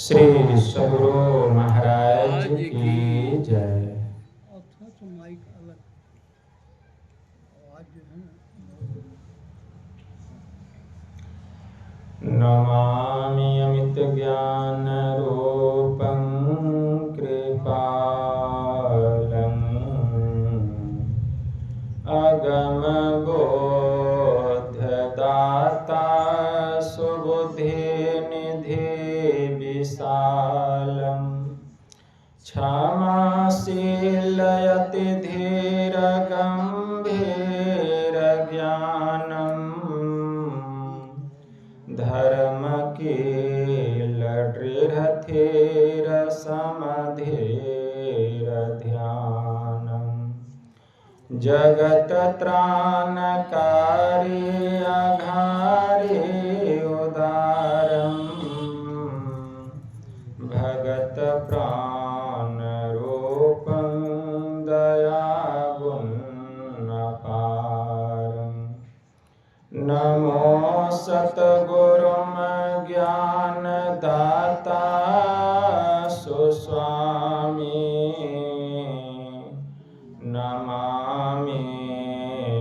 श्री सद्गुरु महाराज की जय। माइक अलग आवाज जो है ना। नमामि अमित ज्ञान रूपं कृपालं अगम बोधदाता सुबुद्धि निधि विशालम् क्षमाशीलयति धीर गंभीर ज्ञानम् धर्मकील दृढ़ समधीर ध्यानम् जगत त्राणकारी अघारी उदारम् भगत प्राण रूपं दयागुण अपारम् नमो सतगुरुम ज्ञान दाता सुस्वामी नमामि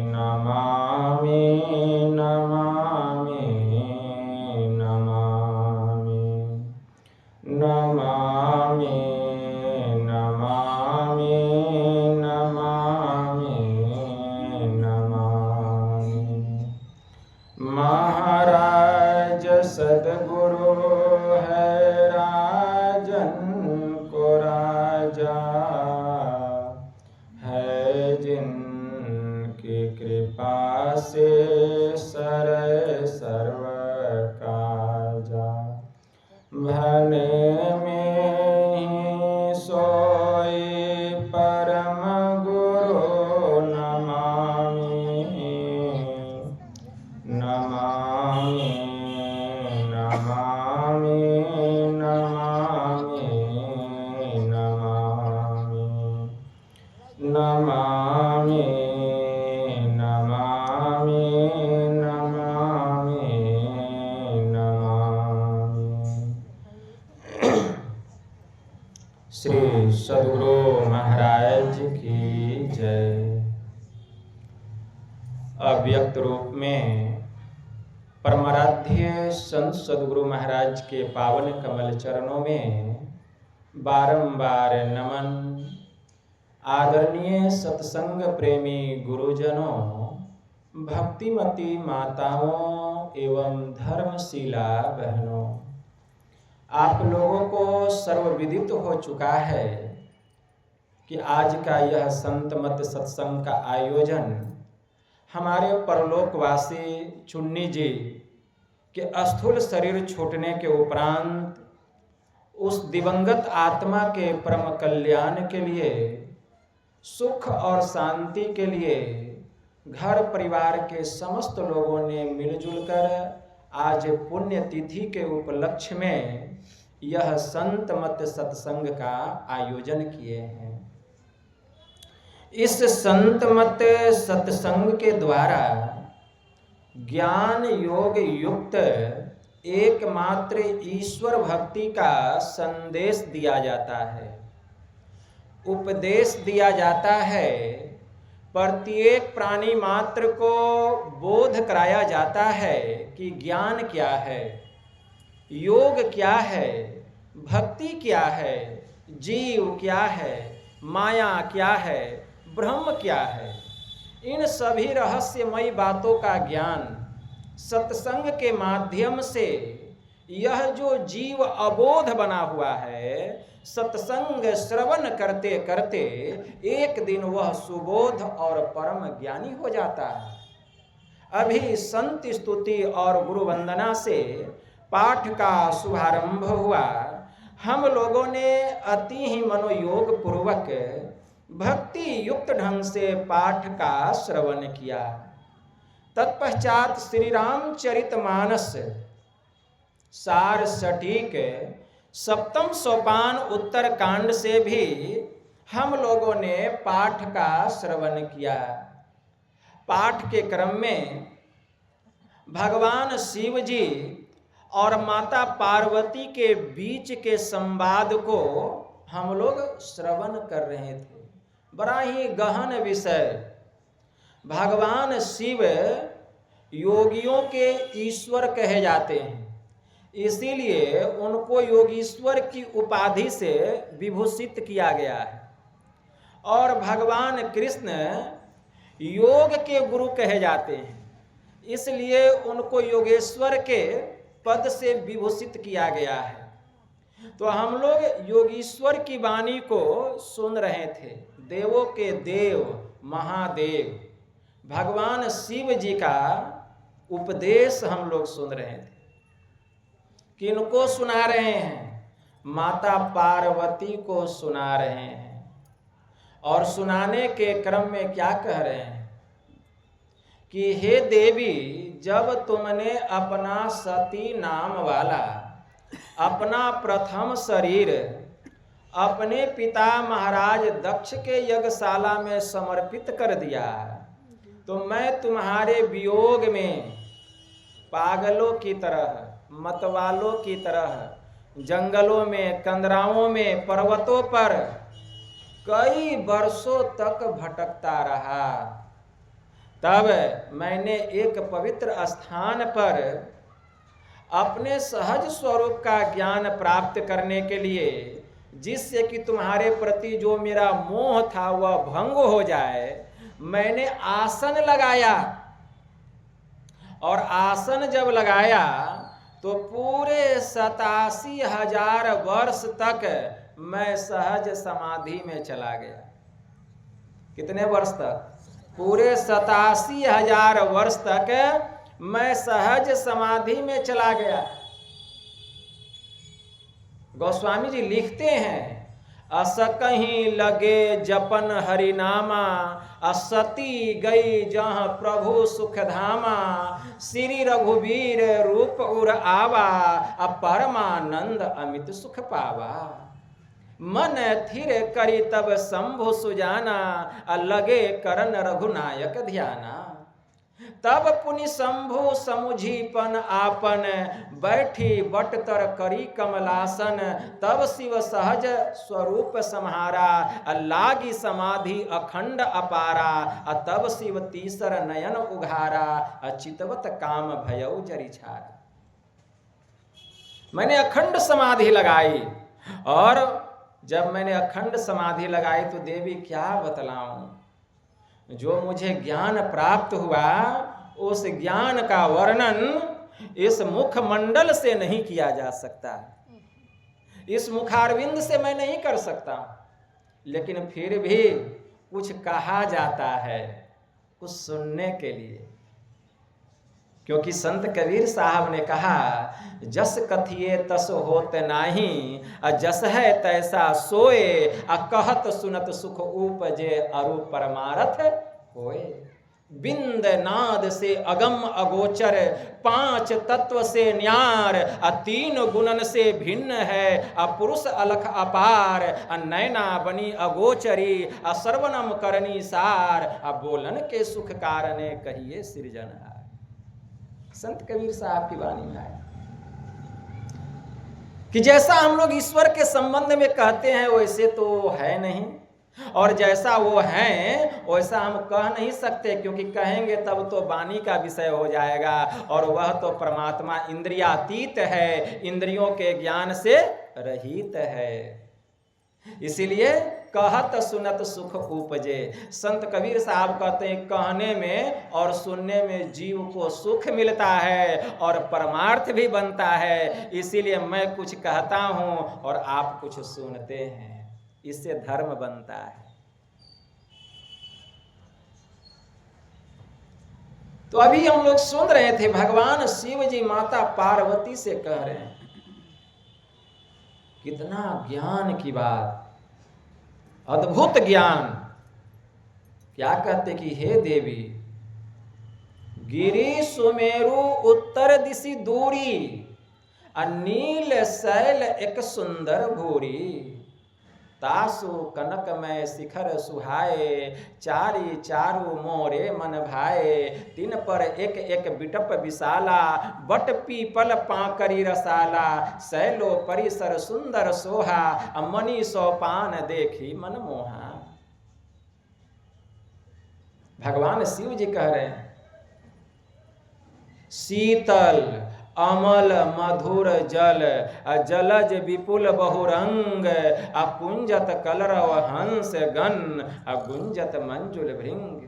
नमामि नमामि नमामि नमामि नमामि नमामि नमामि। महाराज सद्गुरु है राजन को राजा है जिनकी कृपा से सरे सर्व काजा भने में ही सोई परम गुरु नमामि नमामि नमामि नमामि नमामि नमामि नमामि नमामि नमामि। श्री सद्गुरु महाराज की जय। अव्यक्त रूप में परमाराध्य संत सद्गुरु महाराज के पावन कमल चरणों में बारंबार नमन। आदरणीय सत्संग प्रेमी गुरुजनों, भक्तिमती माताओं एवं धर्मशीला बहनों, आप लोगों को सर्वविदित हो चुका है कि आज का यह संतमत सत्संग का आयोजन हमारे परलोकवासी चुन्नी जी के स्थूल शरीर छूटने के उपरांत उस दिवंगत आत्मा के परम कल्याण के लिए, सुख और शांति के लिए घर परिवार के समस्त लोगों ने मिलजुल कर आज पुण्यतिथि के उपलक्ष्य में यह संतमत सत्संग का आयोजन किए हैं। इस संतमत सत्संग के द्वारा ज्ञान योग युक्त एकमात्र ईश्वर भक्ति का संदेश दिया जाता है, उपदेश दिया जाता है, प्रत्येक प्राणी मात्र को बोध कराया जाता है कि ज्ञान क्या है, योग क्या है, भक्ति क्या है, जीव क्या है, माया क्या है, ब्रह्म क्या है। इन सभी रहस्यमयी बातों का ज्ञान सत्संग के माध्यम से यह जो जीव अबोध बना हुआ है, सत्संग श्रवण करते करते एक दिन वह सुबोध और परम ज्ञानी हो जाता है। अभी संत स्तुति और गुरु वंदना से पाठ का शुभारंभ हुआ। हम लोगों ने अति ही मनोयोग पूर्वक भक्ति युक्त ढंग से पाठ का श्रवण किया। तत्पश्चात श्री रामचरितमानस सार सटीक सप्तम सोपान उत्तर कांड से भी हम लोगों ने पाठ का श्रवण किया। पाठ के क्रम में भगवान शिव जी और माता पार्वती के बीच के संवाद को हम लोग श्रवण कर रहे थे। बड़ा ही गहन विषय। भगवान शिव योगियों के ईश्वर कहे जाते हैं, इसीलिए उनको योगीश्वर की उपाधि से विभूषित किया गया है। और भगवान कृष्ण योग के गुरु कहे जाते हैं, इसलिए उनको योगेश्वर के पद से विभूषित किया गया है। तो हम लोग योगीश्वर की वाणी को सुन रहे थे। देवों के देव महादेव भगवान शिव जी का उपदेश हम लोग सुन रहे थे। किनको सुना रहे हैं? माता पार्वती को सुना रहे हैं। और सुनाने के क्रम में क्या कह रहे हैं कि हे देवी, जब तुमने अपना सती नाम वाला अपना प्रथम शरीर अपने पिता महाराज दक्ष के यज्ञशाला में समर्पित कर दिया, तो मैं तुम्हारे वियोग में पागलों की तरह, मतवालों की तरह जंगलों में, कंदराओं में, पर्वतों पर कई वर्षों तक भटकता रहा। तब मैंने एक पवित्र स्थान पर अपने सहज स्वरूप का ज्ञान प्राप्त करने के लिए, जिससे कि तुम्हारे प्रति जो मेरा मोह था वह भंग हो जाए, मैंने आसन लगाया। और आसन जब लगाया तो पूरे 87,000 वर्ष तक मैं सहज समाधि में चला गया। कितने वर्ष तक? पूरे 87,000 वर्ष तक मैं सहज समाधि में चला गया। गोस्वामी जी लिखते हैं, अस कहीं लगे जपन हरिनामा, असती गई जहाँ प्रभु सुख धामा, श्री रघुवीर रूप उर आवा, परमानंद अमित सुख पावा। मन थिर करी तब शंभु सुजाना, लगे करन रघुनायक ध्याना। तब पुनि शंभु समुझीपन आपन, बैठी बटतर करी कमलासन। तब शिव सहज स्वरूप सम्हारा, लागी समाधि अखंड अपारा। तब शिव तीसर नयन उघारा, चितवत काम भयउ जरि छारा। मैंने अखंड समाधि लगाई, और जब मैंने अखंड समाधि लगाई तो देवी क्या बतलाऊं, जो मुझे ज्ञान प्राप्त हुआ उस ज्ञान का वर्णन इस मुखमंडल से नहीं किया जा सकता, इस मुखारविंद से मैं नहीं कर सकता। लेकिन फिर भी कुछ कहा जाता है, कुछ सुनने के लिए। क्योंकि संत कबीर साहब ने कहा, जस कथिए तस होत नाही, जस है तैसा सोए, कहत सुनत सुख उपजे, अरु परमारथ होए। बिंद नाद से अगम अगोचर, 5 तत्व से न्यार, 3 गुणन से भिन्न है, पुरुष अलख अपार, नैना बनी अगोचरी, सर्वनम करनी सार, बोलन के सुख कारणे कहिए सृजनहार। संत कबीर साहब की वाणी में आया कि जैसा हम लोग ईश्वर के संबंध में कहते हैं वैसे तो है नहीं, और जैसा वो है वैसा हम कह नहीं सकते, क्योंकि कहेंगे तब तो वाणी का विषय हो जाएगा, और वह तो परमात्मा इंद्रियातीत है, इंद्रियों के ज्ञान से रहित है। इसीलिए कहत सुनत सुख उपजे। संत कबीर साहब कहते हैं, कहने में और सुनने में जीव को सुख मिलता है और परमार्थ भी बनता है। इसीलिए मैं कुछ कहता हूं और आप कुछ सुनते हैं, इससे धर्म बनता है। तो अभी हम लोग सुन रहे थे, भगवान शिव जी माता पार्वती से कह रहे हैं, कितना ज्ञान की बात, अद्भुत ज्ञान। क्या कहते कि हे देवी, गिरि सुमेरु उत्तर दिशि दूरी, नील शैल एक सुंदर भूरी। तासु कनक में शिखर सुहाए, चारी चारू मोरे मन भाए, तीन पर एक एक बिटप विशाला, बट पीपल पाकरी रसाला, सैलो परिसर सुंदर सोहा, मणि सोपान देखी मन मोहा। भगवान शिव जी कह रहे हैं, शीतल अमल मधुर जल, जलज विपुल बहुरंग, कुंजत कलरव हंस गण, गुंजत मंजुल भृंग,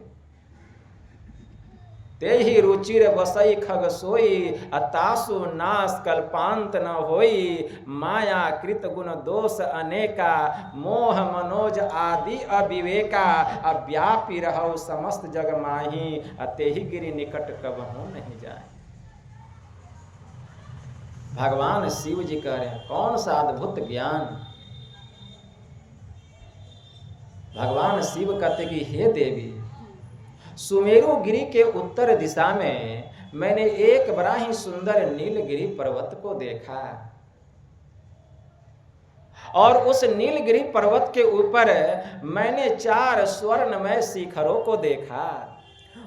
ते ही रुचिर बसई खग सोई, तासु नाश कल्पांत न होई, माया कृत गुण दोष अनेका, मोह मनोज आदि अविवेका, व्यापी रहु समस्त जग माही, ते ही गिरि निकट कबहू नहीं जाए। भगवान शिव जी कह रहे हैं, कौन सा अद्भुत ज्ञान। भगवान शिव कहते कि हे देवी, सुमेरु गिरि के उत्तर दिशा में मैंने एक बड़ा ही सुंदर नीलगिरी पर्वत को देखा, और उस नीलगिरी पर्वत के ऊपर मैंने 4 स्वर्णमय शिखरों को देखा।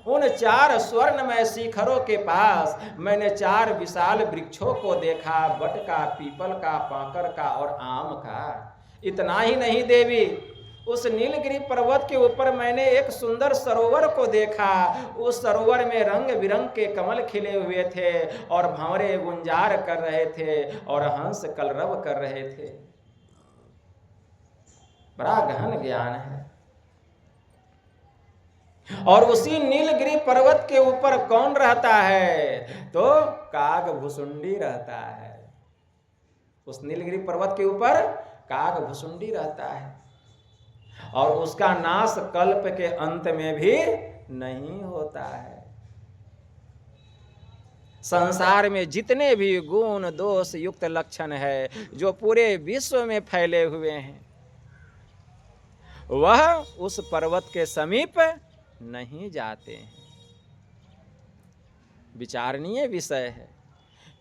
उन 4 स्वर्णमय शिखरों के पास मैंने 4 विशाल वृक्षों को देखा, बट का, पीपल का, पाकर का और आम का। इतना ही नहीं देवी, उस नीलगिरी पर्वत के ऊपर मैंने एक सुंदर सरोवर को देखा। उस सरोवर में रंग बिरंग के कमल खिले हुए थे, और भंवरे गुंजार कर रहे थे, और हंस कलरव कर रहे थे। बड़ा गहन ज्ञान है। और उसी नीलगिरी पर्वत के ऊपर कौन रहता है? तो काग भुसुंडी रहता है। उस नीलगिरी पर्वत के ऊपर काग भुसुंडी रहता है, और उसका नाश कल्प के अंत में भी नहीं होता है। संसार में जितने भी गुण दोष युक्त लक्षण है जो पूरे विश्व में फैले हुए हैं, वह उस पर्वत के समीप नहीं जाते हैं। विचारणीय विषय है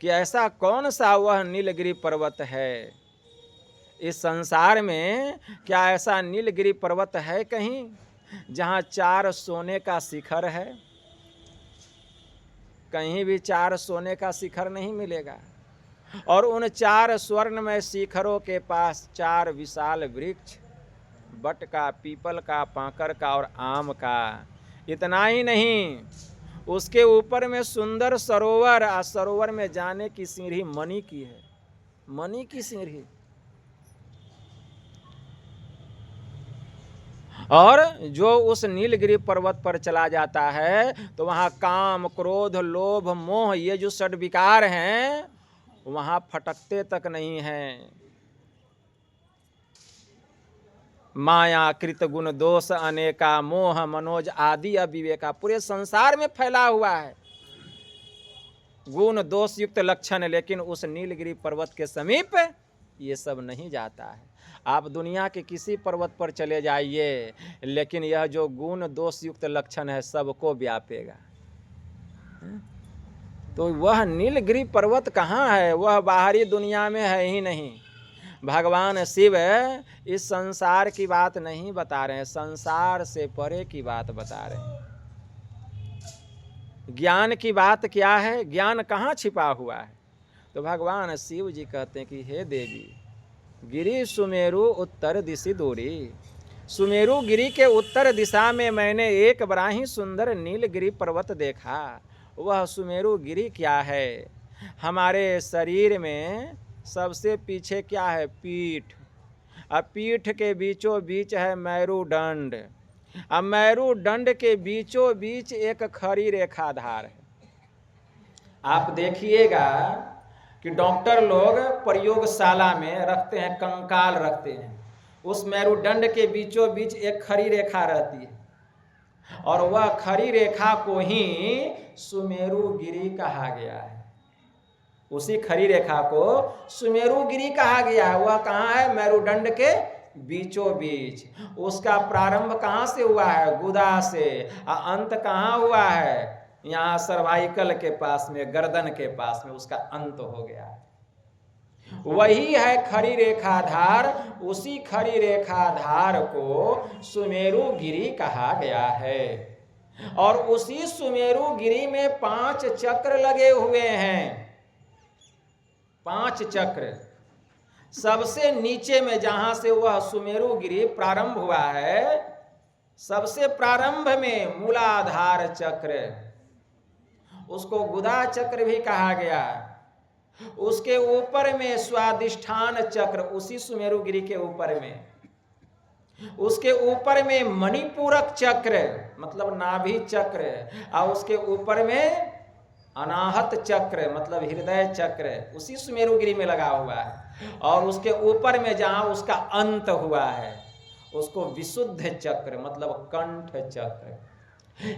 कि ऐसा कौन सा वह नीलगिरी पर्वत है इस संसार में। क्या ऐसा नीलगिरी पर्वत है कहीं जहां 4 सोने का शिखर है? कहीं भी 4 सोने का शिखर नहीं मिलेगा। और उन 4 स्वर्णमय शिखरों के पास 4 विशाल वृक्ष, बट का, पीपल का, पाकर का और आम का। इतना ही नहीं, उसके ऊपर में सुंदर सरोवर, सरोवर में जाने की सीढ़ी मणि की है, मणि की सीढ़ी। और जो उस नीलगिरी पर्वत पर चला जाता है तो वहाँ काम, क्रोध, लोभ, मोह, ये जो 6 विकार हैं, वहाँ फटकते तक नहीं हैं। माया कृत गुण दोष अनेका, मोह मनोज आदि अविवेका, पूरे संसार में फैला हुआ है गुण दोष युक्त लक्षण, लेकिन उस नीलगिरी पर्वत के समीप ये सब नहीं जाता है। आप दुनिया के किसी पर्वत पर चले जाइए, लेकिन यह जो गुण दोष युक्त लक्षण है सबको व्यापेगा। तो वह नीलगिरी पर्वत कहाँ है? वह बाहरी दुनिया में है ही नहीं। भगवान शिव इस संसार की बात नहीं बता रहे हैं, संसार से परे की बात बता रहे हैं। ज्ञान की बात क्या है? ज्ञान कहाँ छिपा हुआ है? तो भगवान शिव जी कहते हैं कि हे देवी, गिरि सुमेरु उत्तर दिशि दूरी। सुमेरु गिरि के उत्तर दिशा में मैंने एक बड़ा ही सुंदर नीलगिरी पर्वत देखा। वह सुमेरु गिरि क्या है? हमारे शरीर में सबसे पीछे क्या है? पीठ। अब पीठ के बीचों बीच है मेरुदंड। अब मेरुदंड के बीचों बीच एक खड़ी रेखाधार है। आप देखिएगा कि डॉक्टर लोग प्रयोगशाला में रखते हैं, कंकाल रखते हैं, उस मेरुदंड के बीचों बीच एक खड़ी रेखा रहती है, और वह खड़ी रेखा को ही सुमेरु गिरि कहा गया है। उसी खड़ी रेखा को सुमेरु गिरि कहा गया है। वह कहाँ है? मेरुदंड के बीचों बीच। उसका प्रारंभ कहाँ से हुआ है? गुदा से। अंत कहाँ हुआ है? यहाँ सर्वाइकल के पास में, गर्दन के पास में उसका अंत हो गया है। वही है खड़ी रेखाधार। उसी खड़ी रेखाधार को सुमेरु गिरी कहा गया है। और उसी सुमेरु गिरी में 5 चक्र लगे हुए हैं। 5 चक्र। सबसे नीचे में जहां से वह सुमेरु गिरी प्रारंभ हुआ है, सबसे प्रारंभ में मूलाधार चक्र, उसको गुदा चक्र भी कहा गया। उसके ऊपर में स्वादिष्ठान चक्र, उसी सुमेरु गिरी के ऊपर में। उसके ऊपर में मणिपूरक चक्र मतलब नाभि चक्र, और उसके ऊपर में अनाहत चक्र मतलब हृदय चक्र, उसी सुमेरु गिरी में लगा हुआ है। और उसके ऊपर में जहां उसका अंत हुआ है, उसको विशुद्ध चक्र मतलब कंठ चक्र।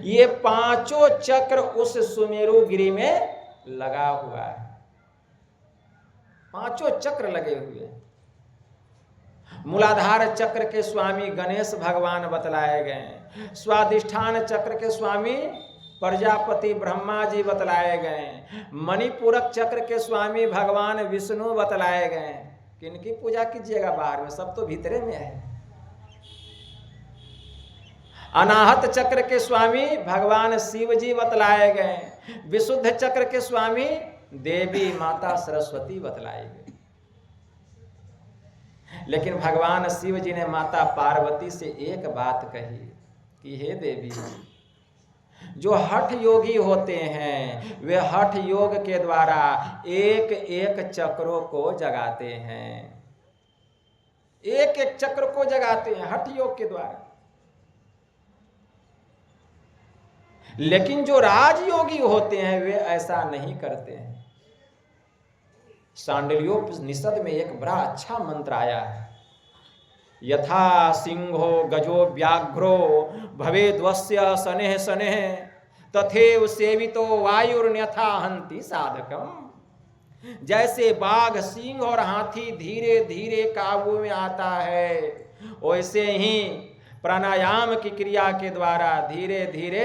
ये 5 चक्र उस सुमेरु गिरी में लगा हुआ है। 5 चक्र लगे हुए। मूलाधार चक्र के स्वामी गणेश भगवान बतलाए गए। स्वादिष्ठान चक्र के स्वामी प्रजापति ब्रह्मा जी बतलाए गए। मणिपूरक चक्र के स्वामी भगवान विष्णु बतलाए गए। किनकी पूजा कीजिएगा बाहर में, सब तो भीतरे में है। अनाहत चक्र के स्वामी भगवान शिव जी बतलाए गए। विशुद्ध चक्र के स्वामी देवी माता सरस्वती बतलाई गई। लेकिन भगवान शिव जी ने माता पार्वती से एक बात कही कि हे देवी, जो हठ योगी होते हैं वे हठ योग के द्वारा एक एक चक्रों को जगाते हैं। एक एक चक्र को जगाते हैं हठ योग के द्वारा। लेकिन जो राजयोगी होते हैं वे ऐसा नहीं करते हैं। सांडल्योपनिषद में एक बड़ा अच्छा मंत्र आया है, यथा सिंहो गजो व्याघ्रो भवेद्वस्य शनैः शनैः तथैव सेवितो वायुर्न्यथा हन्ति साधकम्। जैसे बाघ, सिंह और हाथी धीरे धीरे काबू में आता है, वैसे ही प्राणायाम की क्रिया के द्वारा धीरे धीरे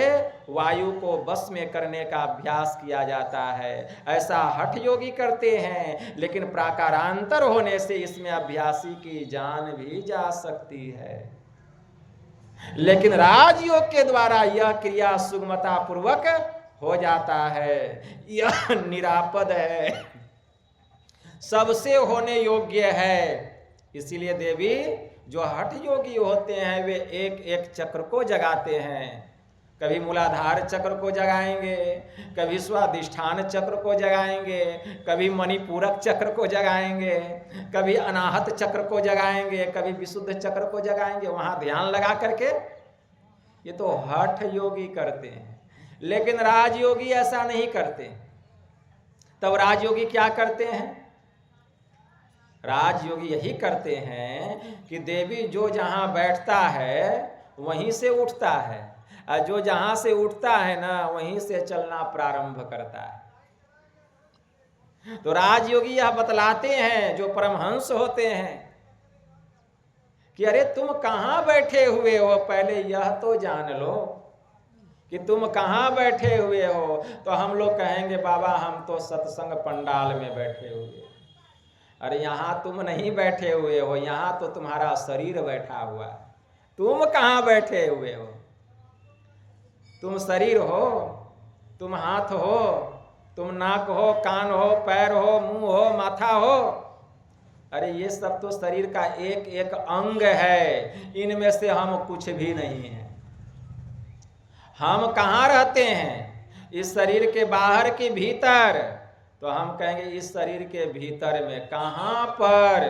वायु को बस में करने का अभ्यास किया जाता है। ऐसा हठ योगी करते हैं, लेकिन प्राकारांतर होने से इसमें अभ्यासी की जान भी जा सकती है। लेकिन राजयोग के द्वारा यह क्रिया सुगमता पूर्वक हो जाता है। यह निरापद है, सबसे होने योग्य है। इसीलिए देवी, जो हठ योगी होते हैं वे एक एक चक्र को जगाते हैं। कभी मूलाधार चक्र को जगाएंगे, कभी स्वादिष्ठान चक्र को जगाएंगे, कभी मणिपूरक चक्र को जगाएंगे, कभी अनाहत चक्र को जगाएंगे, कभी विशुद्ध चक्र को जगाएंगे। वहां ध्यान लगा करके ये तो हठ योगी करते हैं। लेकिन राजयोगी ऐसा नहीं करते। तब राजयोगी क्या करते हैं? राजयोगी यही करते हैं कि देवी जो जहां बैठता है वहीं से उठता है, और जो जहां से उठता है ना वहीं से चलना प्रारंभ करता है। तो राजयोगी यह बतलाते हैं, जो परमहंस होते हैं, कि अरे तुम कहां बैठे हुए हो, पहले यह तो जान लो कि तुम कहां बैठे हुए हो। तो हम लोग कहेंगे बाबा हम तो सत्संग पंडाल में बैठे हुए। अरे यहाँ तुम नहीं बैठे हुए हो, यहाँ तो तुम्हारा शरीर बैठा हुआ है। तुम कहाँ बैठे हुए हो? तुम शरीर हो, तुम हाथ हो, तुम नाक हो, कान हो, पैर हो, मुंह हो, माथा हो। अरे ये सब तो शरीर का एक एक अंग है, इनमें से हम कुछ भी नहीं है। हम कहाँ रहते हैं? इस शरीर के बाहर के भीतर। तो हम कहेंगे इस शरीर के भीतर में कहाँ पर?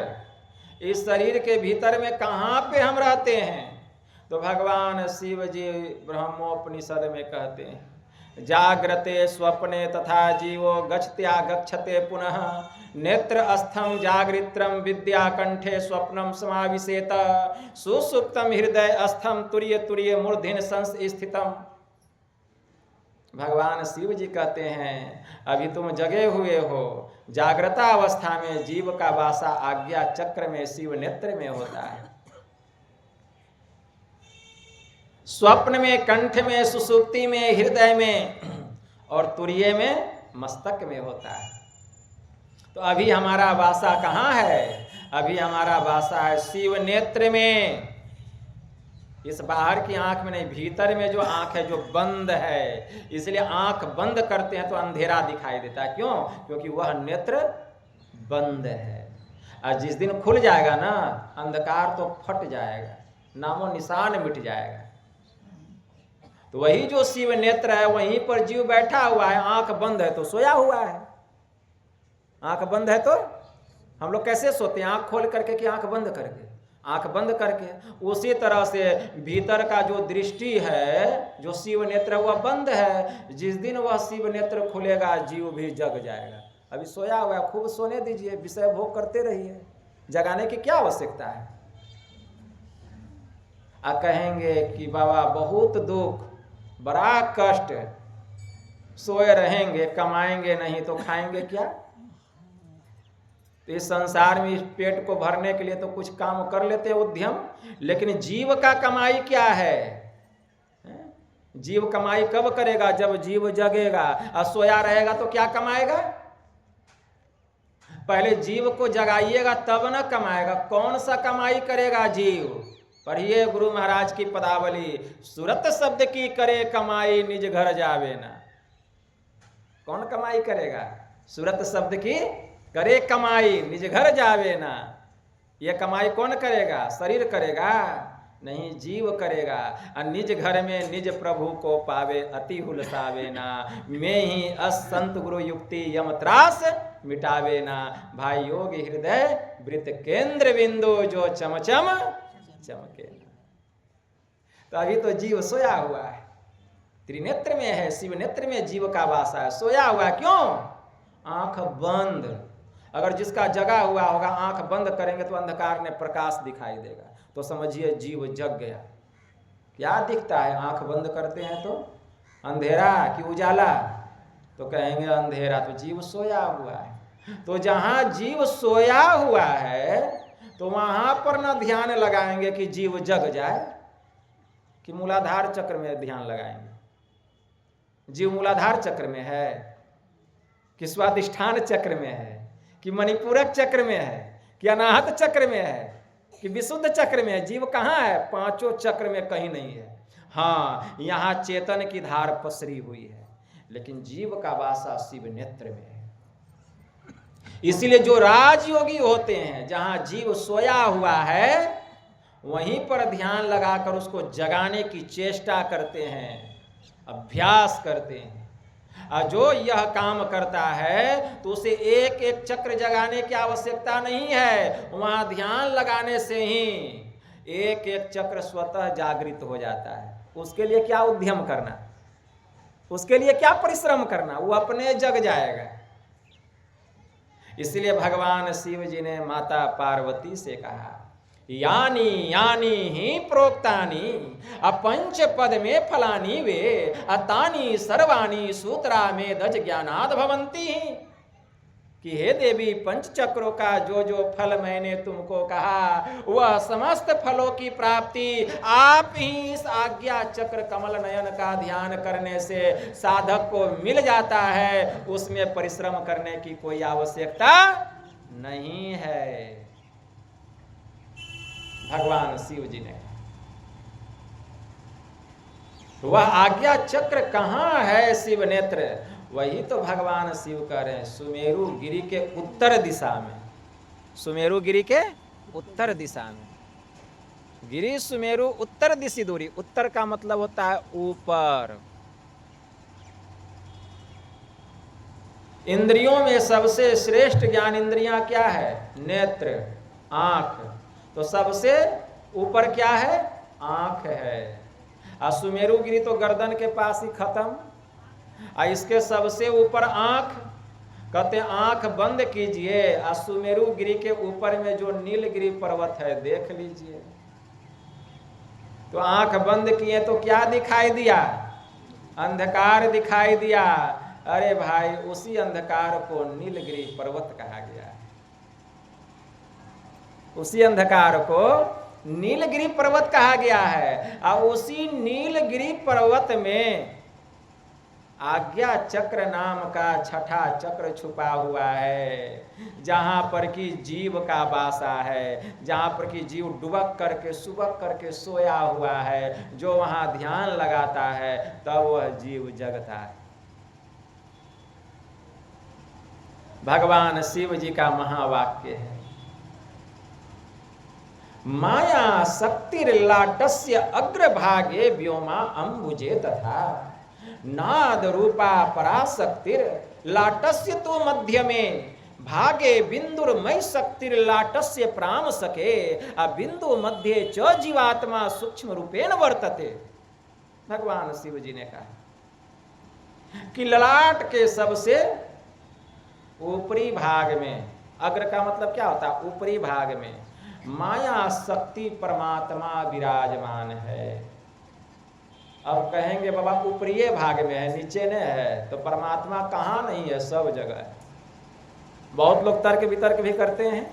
इस शरीर के भीतर में कहाँ पे हम रहते हैं? तो भगवान शिव जी ब्रह्मोपनिषद में कहते हैं, जाग्रते स्वप्ने तथा जीवो गच्छत्या गच्छते पुनः नेत्र अस्थम जागृत्रम विद्या कंठे स्वप्नम समाविशेत सुसुप्तम हृदय अस्थम तुर्य तुर्य मूर्धनि संस्थितम। भगवान शिव जी कहते हैं अभी तुम जगे हुए हो। जागृता अवस्था में जीव का वासा आज्ञा चक्र में शिव नेत्र में होता है, स्वप्न में कंठ में, सुसुप्ति में हृदय में, और तुर्य में मस्तक में होता है। तो अभी हमारा वासा कहाँ है? अभी हमारा वासा है शिव नेत्र में। इस बाहर की आंख में नहीं, भीतर में जो आंख है जो बंद है, इसलिए आंख बंद करते हैं तो अंधेरा दिखाई देता है। क्यों? क्योंकि वह नेत्र बंद है। और जिस दिन खुल जाएगा ना, अंधकार तो फट जाएगा, नामो निशान मिट जाएगा। तो वही जो शिव नेत्र है वहीं पर जीव बैठा हुआ है। आंख बंद है तो सोया हुआ है। आंख बंद है तो हम लोग कैसे सोते हैं? आंख खोल करके कि आंख बंद करके? आंख बंद करके। उसी तरह से भीतर का जो दृष्टि है, जो शिव नेत्र, वह बंद है। जिस दिन वह शिव नेत्र खुलेगा जीव भी जग जाएगा। अभी सोया हुआ है, खूब सोने दीजिए, विषय भोग करते रहिए, जगाने की क्या आवश्यकता है? आप कहेंगे कि बाबा बहुत दुख, बड़ा कष्ट, सोए रहेंगे, कमाएंगे नहीं तो खाएंगे क्या? तो इस संसार में इस पेट को भरने के लिए तो कुछ काम कर लेते हैं उद्यम, लेकिन जीव का कमाई क्या है? जीव कमाई कब करेगा? जब जीव जगेगा। और सोया रहेगा तो क्या कमाएगा? पहले जीव को जगाइएगा तब न कमाएगा। कौन सा कमाई करेगा जीव? पढ़िए गुरु महाराज की पदावली, सूरत शब्द की करे कमाई निज घर जावे ना। कौन कमाई करेगा? सूरत शब्द की करे कमाई निज घर जावे ना। ये कमाई कौन करेगा? शरीर करेगा? नहीं, जीव करेगा। और निज घर में निज प्रभु को पावे अति हुलसावे ना। मैं ही असंत गुरु युक्ति यम त्रास मिटावे ना। भाई योग हृदय वृत्त केंद्र बिंदु जो चमचम चमके ना। तो अभी तो जीव सोया हुआ है, त्रिनेत्र में है, शिव नेत्र में जीव का वासा है, सोया हुआ। क्यों? आंख बंद। अगर जिसका जगा हुआ होगा, आंख बंद करेंगे तो अंधकार में प्रकाश दिखाई देगा, तो समझिए जीव जग गया। क्या दिखता है? आंख बंद करते हैं तो अंधेरा कि उजाला? तो कहेंगे अंधेरा। तो जीव सोया हुआ है। तो जहां जीव सोया हुआ है तो वहां पर ना ध्यान लगाएंगे कि जीव जग जाए, कि मूलाधार चक्र में ध्यान लगाएंगे। जीव मूलाधार चक्र में है कि स्वादिष्ठान चक्र में है कि मणिपूरक चक्र में है कि अनाहत चक्र में है कि विशुद्ध चक्र में है? जीव कहाँ है? पांचों चक्र में कहीं नहीं है। हाँ, यहाँ चेतन की धार पसरी हुई है, लेकिन जीव का वासा शिव नेत्र में है। इसलिए जो राजयोगी होते हैं, जहाँ जीव सोया हुआ है वहीं पर ध्यान लगाकर उसको जगाने की चेष्टा करते हैं, अभ्यास करते हैं। और जो यह काम करता है तो उसे एक एक चक्र जगाने की आवश्यकता नहीं है। वहां ध्यान लगाने से ही एक एक चक्र स्वतः जागृत हो जाता है। उसके लिए क्या उद्यम करना, उसके लिए क्या परिश्रम करना? वो अपने जग जाएगा। इसलिए भगवान शिव जी ने माता पार्वती से कहा, यानी यानी ही प्रोक्तानी अपंच पद में फलानी वे अतानी सर्वाणी सूत्रा में दज ज्ञानाद भवंती। कि हे देवी, पंच चक्रों का जो जो फल मैंने तुमको कहा, वह समस्त फलों की प्राप्ति आप ही इस आज्ञा चक्र कमल नयन का ध्यान करने से साधक को मिल जाता है। उसमें परिश्रम करने की कोई आवश्यकता नहीं है। भगवान शिव जी ने, वह आज्ञा चक्र कहाँ है? शिव नेत्र। वही तो भगवान शिव कह रहे हैं, सुमेरु गिरि के उत्तर दिशा में। सुमेरु गिरि के उत्तर दिशा में। गिरि सुमेरु उत्तर दिशा दूरी। उत्तर का मतलब होता है ऊपर। इंद्रियों में सबसे श्रेष्ठ ज्ञान इंद्रियां क्या है? नेत्र, आंख। तो सबसे ऊपर क्या है? आंख है। और सुमेरु गिरि तो गर्दन के पास ही खत्म, और इसके सबसे ऊपर आंख। कहते आंख बंद कीजिए और सुमेरु गिरि के ऊपर में जो नीलगिरी पर्वत है देख लीजिए। तो आंख बंद किए तो क्या दिखाई दिया? अंधकार दिखाई दिया। अरे भाई, उसी अंधकार को नीलगिरी पर्वत कहा गया है। उसी अंधकार को नीलगिरी पर्वत कहा गया है। और उसी नीलगिरी पर्वत में आज्ञा चक्र नाम का छठा चक्र छुपा हुआ है, जहाँ पर कि जीव का वासा है, जहाँ पर कि जीव डुबक करके सुबक करके सोया हुआ है। जो वहाँ ध्यान लगाता है तब वह जीव जगता है। भगवान शिव जी का महावाक्य है, माया शक्तिर्लाटस्य अग्रभागे व्योमा अम्बुजे तथा नाद रूपा पराशक्तिर लाटस्य तो मध्य में भागे बिंदुर्मय शक्तिर लाटस्य प्राम सके आ बिंदु मध्य च जीवात्मा सूक्ष्म रूपेण वर्तते। भगवान शिव जी ने कहा कि ललाट के सबसे ऊपरी भाग में, अग्र का मतलब क्या होता है, ऊपरी भाग में माया शक्ति परमात्मा विराजमान है। अब कहेंगे बाबा ऊपरी भाग में है, नीचे नहीं है, तो परमात्मा कहाँ नहीं है, सब जगह है। बहुत लोग तर्क वितर्क भी करते हैं।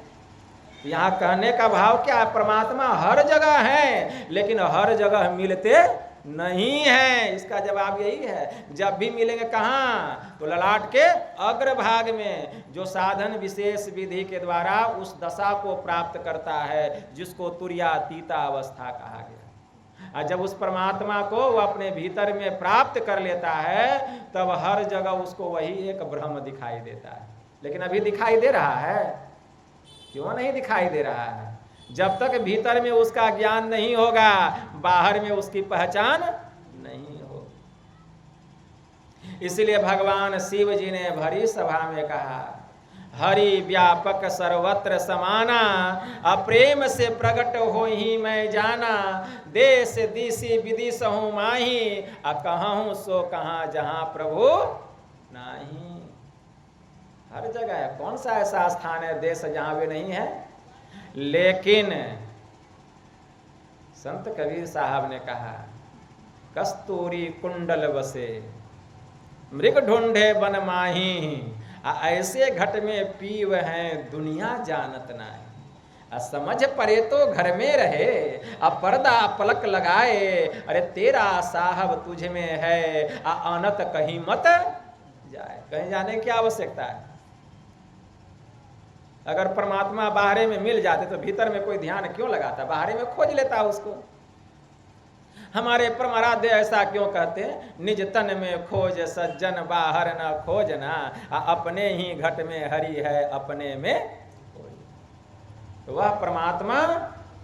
यहाँ कहने का भाव क्या है, परमात्मा हर जगह है लेकिन हर जगह मिलते नहीं है। इसका जवाब यही है, जब भी मिलेंगे कहाँ, तो ललाट के अग्रभाग में, जो साधन विशेष विधि के द्वारा उस दशा को प्राप्त करता है जिसको तुर्यातीता अवस्था कहा गया। और जब उस परमात्मा को वो अपने भीतर में प्राप्त कर लेता है तब हर जगह उसको वही एक ब्रह्म दिखाई देता है। लेकिन अभी दिखाई दे रहा है, क्यों नहीं दिखाई दे रहा है? जब तक भीतर में उसका ज्ञान नहीं होगा बाहर में उसकी पहचान नहीं हो। इसलिए भगवान शिव जी ने भरी सभा में कहा, हरि व्यापक सर्वत्र समाना, अप्रेम से प्रकट हो ही मैं जाना, देश दिशि विदिशहूँ माही, कहूँ सो कहाँ जहाँ प्रभु नहीं। हर जगह है, कौन सा ऐसा स्थान है देश जहाँ भी नहीं है? लेकिन संत कबीर साहब ने कहा, कस्तूरी कुंडल बसे मृग ढूंढे बन माही, ऐसे घट में पीव हैं दुनिया जानत नहीं, समझ परे तो घर में रहे, पर्दा पलक लगाए, अरे तेरा साहब तुझ में है, अनत कहीं मत जाए। कहीं जाने की आवश्यकता है? अगर परमात्मा बाहरे में मिल जाते तो भीतर में कोई ध्यान क्यों लगाता, बाहरे में खोज लेता उसको। हमारे परमाराध्य ऐसा क्यों कहते हैं, निज तन में खोज सज्जन बाहर न खोजना, अपने ही घट में हरि है अपने में खोज। तो वह परमात्मा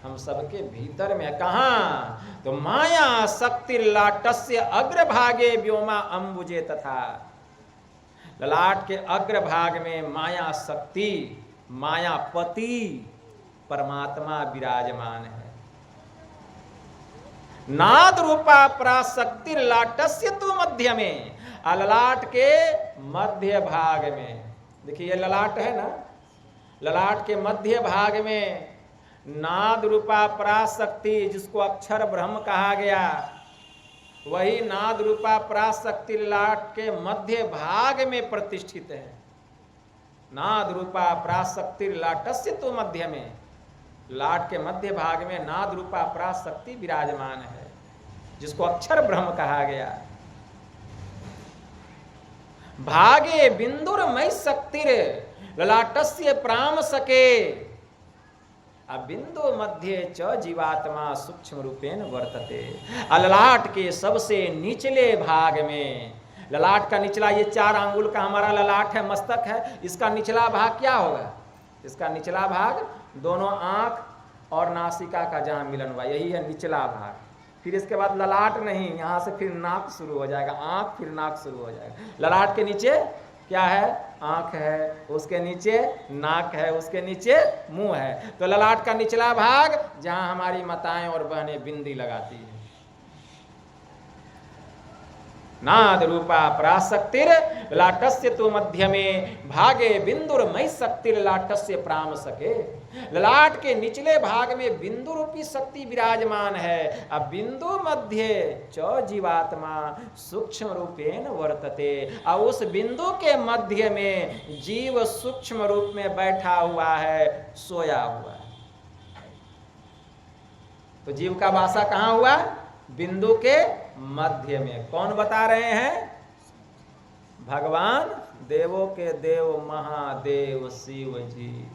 हम सबके भीतर में, कहाँ, तो माया शक्ति लाटस्य अग्रभागे व्योमा अम्बुजे तथा, ललाट के अग्रभाग में माया शक्ति मायापति परमात्मा विराजमान है। नाद रूपा पराशक्ति लाटस्य तो मध्य में, ललाट के मध्य भाग में, देखिए ये ललाट है ना, ललाट के मध्य भाग में नाद रूपा पराशक्ति, जिसको अक्षर ब्रह्म कहा गया, वही नाद रूपा पराशक्ति ललाट के मध्य भाग में प्रतिष्ठित है। नाद रूपा पराशक्ति लाटस्य तो मध्य में, लाट के मध्य भाग में नाद रूपा पराशक्ति विराजमान है, जिसको अक्षर ब्रह्म कहा गया। भागे बिंदुर्मय शक्तिर ललाटस्य प्राम सके, बिंदु मध्य च जीवात्मा सूक्ष्म रूपेण वर्तते। ललाट के सबसे निचले भाग में, ललाट का निचला, ये 4 आंगुल का हमारा ललाट है, मस्तक है, इसका निचला भाग क्या होगा? इसका निचला भाग दोनों आंख और नासिका का जहां मिलन हुआ, यही है निचला भाग। फिर इसके बाद ललाट नहीं, यहां से फिर नाक शुरू हो जाएगा, आंख फिर नाक शुरू हो जाएगा। ललाट के नीचे क्या है? आंख है, उसके नीचे नाक है, उसके नीचे मुंह है। तो ललाट का निचला भाग जहां हमारी माताएं और बहनें बिंदी लगाती है। नाद रूपा पराशक्तिर ललाटस्य तो मध्य में, भागे बिंदुर्मय शक्ति ललाटस्य प्राम सके। ललाट के निचले भाग में बिंदु रूपी शक्ति विराजमान है, अब बिंदु मध्य च जीवात्मा सूक्ष्म रूपेण वर्तते, और उस बिंदु के मध्य में जीव सूक्ष्म रूप में बैठा हुआ है, सोया हुआ है। तो जीव का वासा कहाँ हुआ? बिंदु के मध्य में। कौन बता रहे हैं? भगवान देवों के देव महादेव शिव जी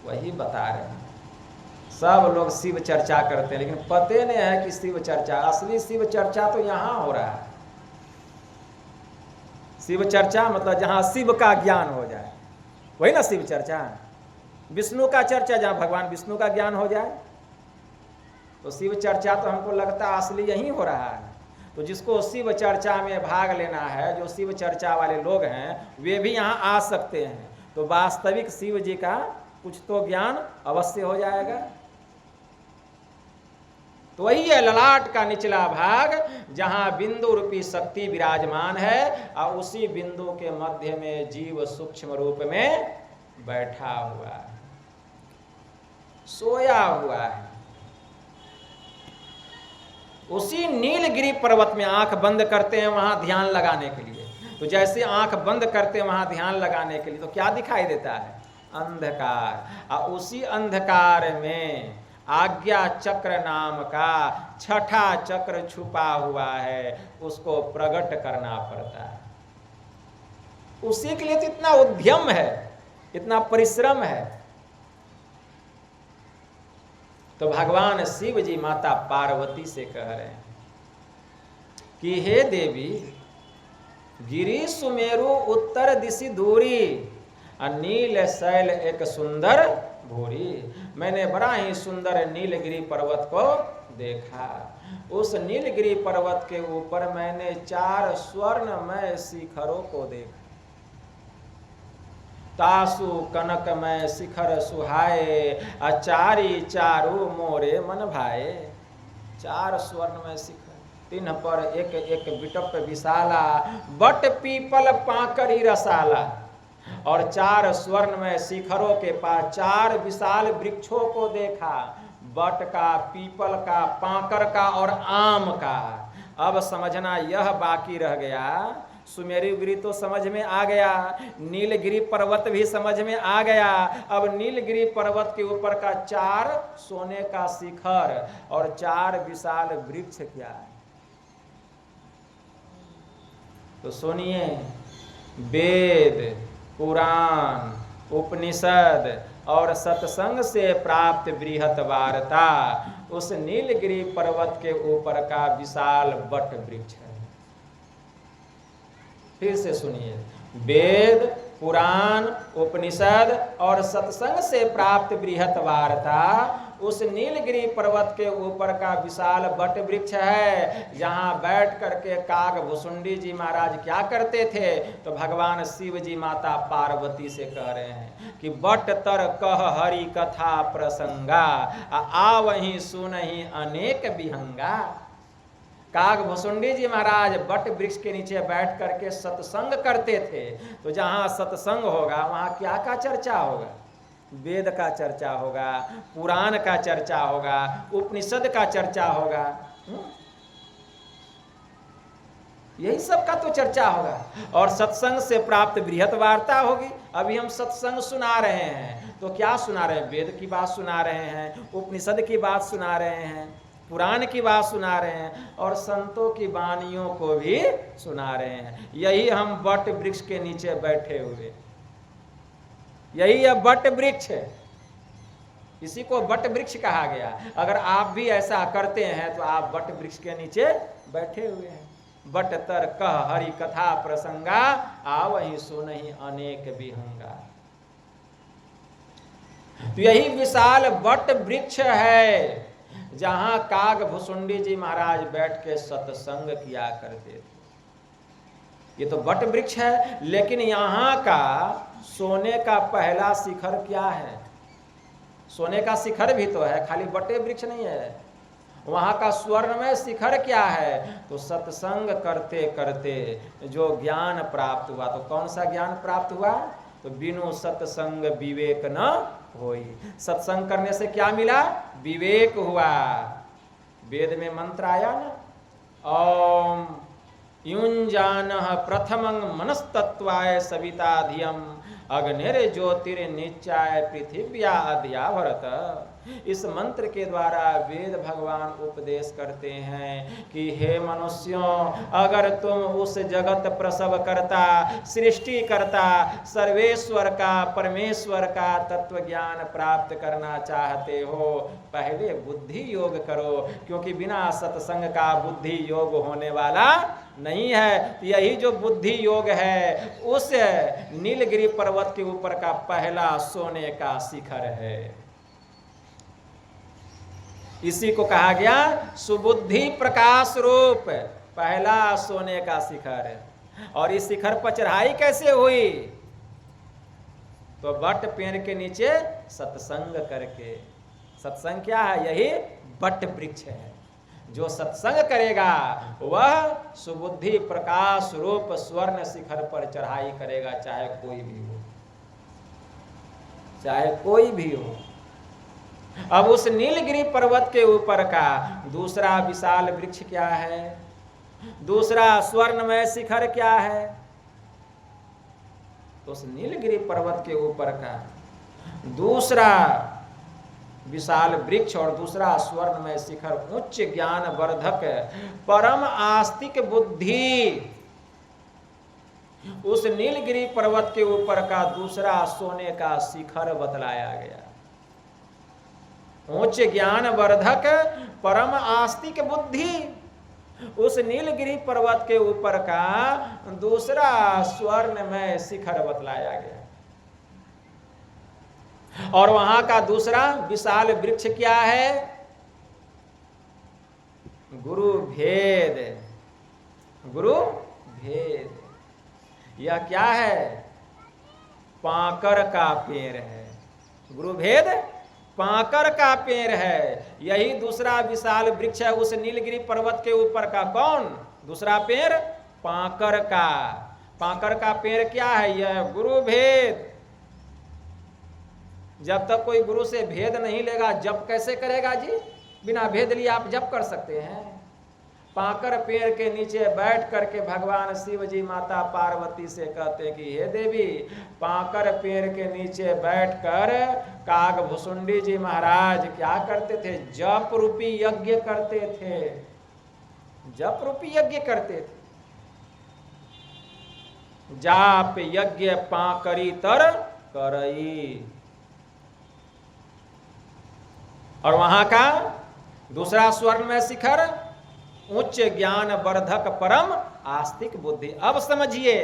वही बता रहे हैं। सब लोग शिव चर्चा करते हैं, लेकिन पते नहीं है कि शिव चर्चा, असली शिव चर्चा तो यहां हो रहा है। शिव चर्चा मतलब जहां शिव का ज्ञान हो जाए, वही ना शिव चर्चा। विष्णु का चर्चा जहां भगवान विष्णु का ज्ञान हो जाए, तो शिव चर्चा तो हमको लगता है असली यही हो रहा है। तो जिसको शिव चर्चा में भाग लेना है, जो शिव चर्चा वाले लोग हैं, वे भी यहाँ आ सकते हैं। तो वास्तविक शिव जी का कुछ तो ज्ञान अवश्य हो जाएगा। तो वही है ललाट का निचला भाग, जहां बिंदु रूपी शक्ति विराजमान है, और उसी बिंदु के मध्य में जीव सूक्ष्म रूप में बैठा हुआ है, सोया हुआ है। उसी नीलगिरी पर्वत में आंख बंद करते हैं वहां ध्यान लगाने के लिए। तो जैसे आंख बंद करते हैं वहां ध्यान लगाने के लिए, तो क्या दिखाई देता है? अंधकार। और उसी अंधकार में आज्ञा चक्र नाम का छठा चक्र छुपा हुआ है, उसको प्रकट करना पड़ता है। उसी के लिए तो इतना उद्यम है, इतना परिश्रम है। तो भगवान शिव जी माता पार्वती से कह रहे हैं कि हे देवी, गिरी सुमेरु उत्तर दिशि दूरी, नील शैल एक सुंदर भूरी। मैंने बड़ा ही सुंदर नीलगिरी पर्वत को देखा। उस नीलगिरी पर्वत के ऊपर मैंने 4 स्वर्णमय शिखरों को देखा। तासु कनकमय शिखर सुहाए, अचारी चारु मोरे मन भाए। 4 स्वर्णमय शिखर, 3 पर एक एक बिटप विशाला, बट पीपल पाकरी रसाला। और 4 स्वर्णमय शिखरों के पास 4 विशाल वृक्षों को देखा, बट का, पीपल का, पाकर का और आम का। अब समझना यह बाकी रह गया, सुमेरुगिरी तो समझ में आ गया, नीलगिरी पर्वत भी समझ में आ गया। अब नीलगिरी पर्वत के ऊपर का 4 सोने का शिखर और 4 विशाल वृक्ष क्या है? तो सुनिए, वेद, पुराण, उपनिषद और सत्संग से प्राप्त बृहत वार्ता उस नीलगिरी पर्वत के ऊपर का विशाल वट वृक्ष है। फिर से सुनिए, वेद, पुराण, उपनिषद और सत्संग से प्राप्त बृहत वार्ता उस नीलगिरी पर्वत के ऊपर का विशाल वट वृक्ष है, जहां बैठ करके काग भुसुंडी जी महाराज क्या करते थे? तो भगवान शिव जी माता पार्वती से कह रहे हैं कि बट तर कह हरि कथा प्रसंगा, आ वहीं सुनहि अनेक विहंगा। काग भुसुंडी जी महाराज बट वृक्ष के नीचे बैठ करके सत्संग करते थे। तो जहां सत्संग होगा वहां क्या का चर्चा होगा? वेद का चर्चा होगा, पुराण का चर्चा होगा, उपनिषद का चर्चा होगा, यही सब का तो चर्चा होगा। और सत्संग से प्राप्त बृहत वार्ता होगी। अभी हम सत्संग सुना रहे हैं, तो क्या सुना रहे हैं? वेद की बात सुना रहे हैं, उपनिषद की बात सुना रहे हैं, पुराण की बात सुना रहे हैं, और संतों की वाणियों को भी सुना रहे हैं। यही हम वट वृक्ष के नीचे बैठे हुए, यही है वट वृक्ष, इसी को वट वृक्ष कहा गया। अगर आप भी ऐसा करते हैं तो आप वट वृक्ष के नीचे बैठे हुए हैं। बट तर कह हरि कथा प्रसंगा, आवहि सुनहि अनेक विहंगा। तो यही विशाल वट वृक्ष है जहां काग भुसुंडी जी महाराज बैठ के सत्संग किया करते थे। ये तो वट वृक्ष है, लेकिन यहाँ का सोने का पहला शिखर क्या है? सोने का शिखर भी तो है, खाली वटे वृक्ष नहीं है। वहाँ का स्वर्णमय शिखर क्या है? तो सत्संग करते करते जो ज्ञान प्राप्त हुआ। तो कौन सा ज्ञान प्राप्त हुआ? तो बिनु सत्संग विवेक न होई। सत्संग करने से क्या मिला? विवेक हुआ। वेद में मंत्र आया ना, ओम युंजानः प्रथमं मनस्तत्वाय सविता धियम अग्निर्ज्योतिर्निचाय पृथिव्या अद्या भरत। इस मंत्र के द्वारा वेद भगवान उपदेश करते हैं कि हे मनुष्यों, अगर तुम उस जगत प्रसव करता, सृष्टि करता, सर्वेश्वर का, परमेश्वर का तत्व ज्ञान प्राप्त करना चाहते हो, पहले बुद्धि योग करो, क्योंकि बिना सत्संग का बुद्धि योग होने वाला नहीं है। यही जो बुद्धि योग है उस नीलगिरी पर्वत के ऊपर का पहला सोने का शिखर है। इसी को कहा गया सुबुद्धि प्रकाश रूप, पहला सोने का शिखर है। और इस शिखर पर चढ़ाई कैसे हुई? तो बट पेड़ के नीचे सत्संग करके। सत्संग क्या है? यही बट वृक्ष है। जो सत्संग करेगा वह सुबुद्धि प्रकाश रूप स्वर्ण शिखर पर चढ़ाई करेगा, चाहे कोई भी हो, चाहे कोई भी हो। अब उस नीलगिरी पर्वत के ऊपर का दूसरा विशाल वृक्ष क्या है? दूसरा स्वर्णमय शिखर क्या है? तो उस नीलगिरी पर्वत के ऊपर का दूसरा विशाल वृक्ष और दूसरा स्वर्णमय शिखर उच्च ज्ञान वर्धक परम आस्तिक बुद्धि, उस नीलगिरी पर्वत के ऊपर का दूसरा सोने का शिखर बतलाया गया। उच्च ज्ञान वर्धक परम आस्तिक बुद्धि, उस नीलगिरी पर्वत के ऊपर का दूसरा स्वर्णमय शिखर बतलाया गया। और वहां का दूसरा विशाल वृक्ष क्या है? गुरु भेद। गुरु भेद यह क्या है? पाकर का पेड़ है। गुरु भेद पाकर का पेड़ है। यही दूसरा विशाल वृक्ष है उस नीलगिरी पर्वत के ऊपर का। कौन? दूसरा पेड़ पाकर का। पाकर का पेड़ क्या है? यह गुरु भेद। जब तक कोई गुरु से भेद नहीं लेगा, जप कैसे करेगा जी? बिना भेद लिए आप जप कर सकते हैं? पाकर पेड़ के नीचे बैठ करके भगवान शिव जी माता पार्वती से कहते हैं कि हे देवी, पाकर पेड़ के नीचे बैठकर काग भुसुंडी जी महाराज क्या करते थे? जप रूपी यज्ञ करते थे। जप रूपी यज्ञ करते थे। जाप यज्ञ पाकरी तर करई। और वहां का दूसरा स्वर्णमय शिखर उच्च ज्ञान वर्धक परम आस्तिक बुद्धि। अब समझिए,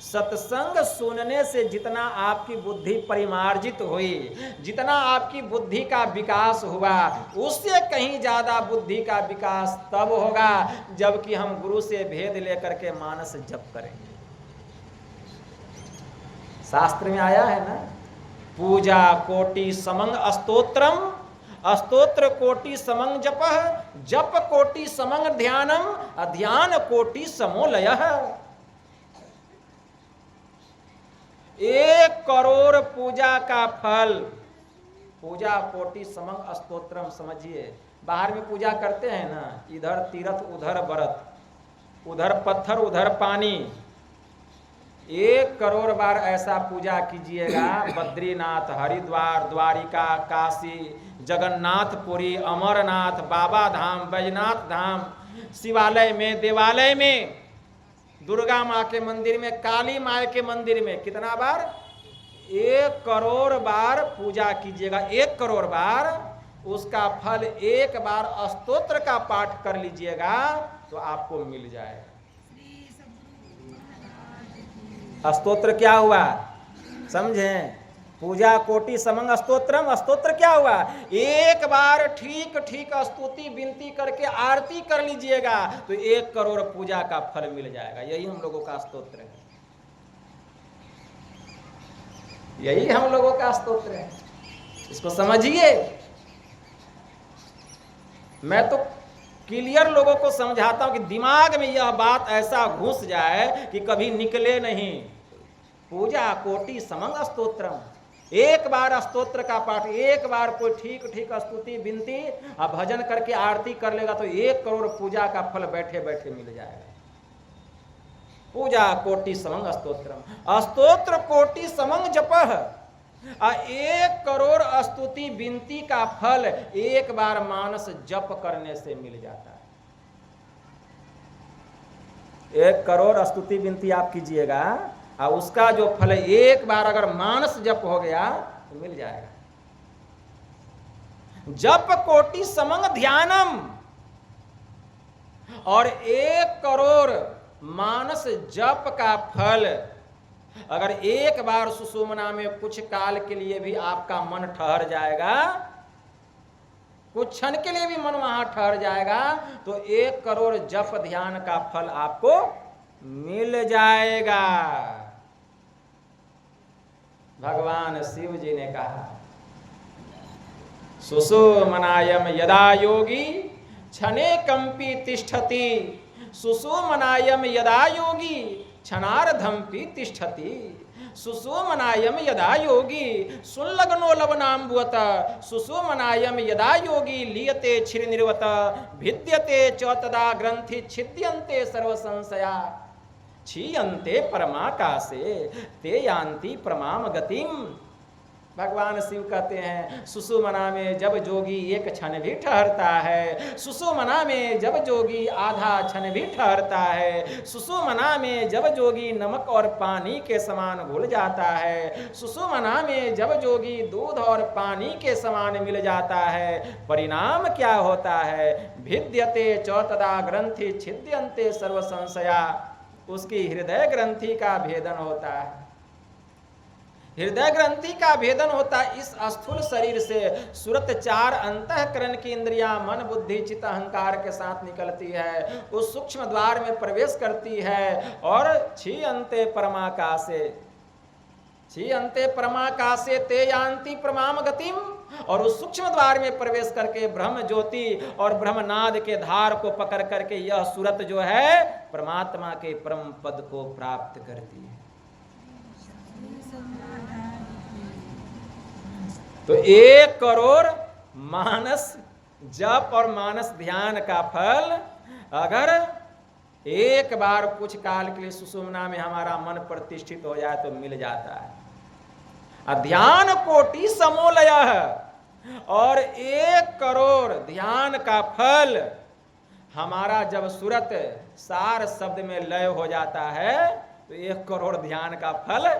सत्संग सुनने से जितना आपकी बुद्धि परिमार्जित हुई, जितना आपकी बुद्धि का विकास हुआ, उससे कहीं ज्यादा बुद्धि का विकास तब होगा जबकि हम गुरु से भेद लेकर के मानस जप करेंगे। शास्त्र में आया है ना, पूजा कोटि समंग स्तोत्रम, स्तोत्र कोटि समंग जपः, जप कोटि समंग ध्यानम, ध्यान कोटि समोलयः। 1 करोड़ पूजा का फल, पूजा कोटि समंग स्तोत्रम। समझिए, बाहर में पूजा करते हैं ना, इधर तीर्थ उधर व्रत, उधर पत्थर उधर पानी। 1 करोड़ बार ऐसा पूजा कीजिएगा, बद्रीनाथ, हरिद्वार, द्वारिका, काशी, जगन्नाथपुरी, अमरनाथ, बाबा धाम, बैजनाथ धाम, शिवालय में, देवालय में, दुर्गा माँ के मंदिर में, काली माँ के मंदिर में, कितना बार? 1 करोड़ बार पूजा कीजिएगा। 1 करोड़ बार, उसका फल 1 बार स्तोत्र का पाठ कर लीजिएगा तो आपको मिल जाएगा। स्तोत्र क्या हुआ? समझें? पूजा कोटि समंग स्तोत्रम। स्तोत्र क्या हुआ? 1 बार ठीक ठीक स्तुति विनती करके आरती कर लीजिएगा तो 1 करोड़ पूजा का फल मिल जाएगा। यही हम लोगों का स्तोत्र है। यही हम लोगों का स्तोत्र है। इसको समझिए। मैं तो क्लियर लोगों को समझाता हूं कि दिमाग में यह बात ऐसा घुस जाए कि कभी निकले नहीं। पूजा कोटि समंग स्तोत्रम, 1 बार स्तोत्र का पाठ, 1 बार कोई ठीक ठीक स्तुति विनती और भजन करके आरती कर लेगा तो 1 करोड़ पूजा का फल बैठे बैठे मिल जाएगा। पूजा कोटि समंग स्तोत्रम, स्तोत्र कोटि समंग जपः, 1 करोड़ स्तुति विनती का फल एक बार मानस जप करने से मिल जाता है। 1 करोड़ स्तुति विनती आप कीजिएगा और उसका जो फल एक बार अगर मानस जप हो गया तो मिल जाएगा। जप कोटि समंग ध्यानम, और 1 करोड़ मानस जप का फल अगर एक बार सुषुम्ना में कुछ काल के लिए भी आपका मन ठहर जाएगा, कुछ क्षण के लिए भी मन वहां ठहर जाएगा, तो 1 करोड़ जप ध्यान का फल आपको मिल जाएगा। भगवान शिव जी ने कहा, सुषुम्नायम यदा योगी क्षणे कंपी तिष्ठति, सुषुम्नायम यदा योगी क्षणार्धमपि तिष्ठति, सुषुम्नायम यदा योगी सुलग्नो लवनाम्बुवत, सुषुम्नायम यदा योगी लीयते क्षीरनिर्वत, भिद्यते च तदा ग्रंथि छिद्यन्ते सर्व संशया, क्षीयन्ते परमाकाशे ते यान्ति परमाम गतिम। भगवान शिव कहते हैं, सुषुम्ना में जब जोगी 1 क्षण भी ठहरता है, सुषुम्ना में जब जोगी आधा क्षण भी ठहरता है, सुषुम्ना में जब जोगी नमक और पानी के समान घुल जाता है, सुषुम्ना में जब जोगी दूध और पानी के समान मिल जाता है, परिणाम क्या होता है? भिद्यते च तदा ग्रंथि छिद्यन्ते सर्व संशया, उसकी हृदय ग्रंथि का भेदन होता है। हृदय ग्रंथि का भेदन होता है। इस स्थूल शरीर से सुरत 4 अंतःकरण की इंद्रियां मन बुद्धि चित्त अहंकार के साथ निकलती है, उस सूक्ष्म द्वार में प्रवेश करती है और क्षीयन्ते परमाकाशे, क्षीयन्ते परमाकाशे ते यान्ति परमाम गतिम, और उस सूक्ष्म द्वार में प्रवेश करके ब्रह्म ज्योति और ब्रह्मनाद के धार को पकड़ करके यह सूरत जो है परमात्मा के परम पद को प्राप्त करती है। तो 1 करोड़ मानस जप और मानस ध्यान का फल अगर एक बार कुछ काल के लिए सुषुम्ना में हमारा मन प्रतिष्ठित हो जाए तो मिल जाता है। ध्यान कोटि समोलय, और 1 करोड़ ध्यान का फल हमारा जब सूरत सार शब्द में लय हो जाता है तो 1 करोड़ ध्यान का फल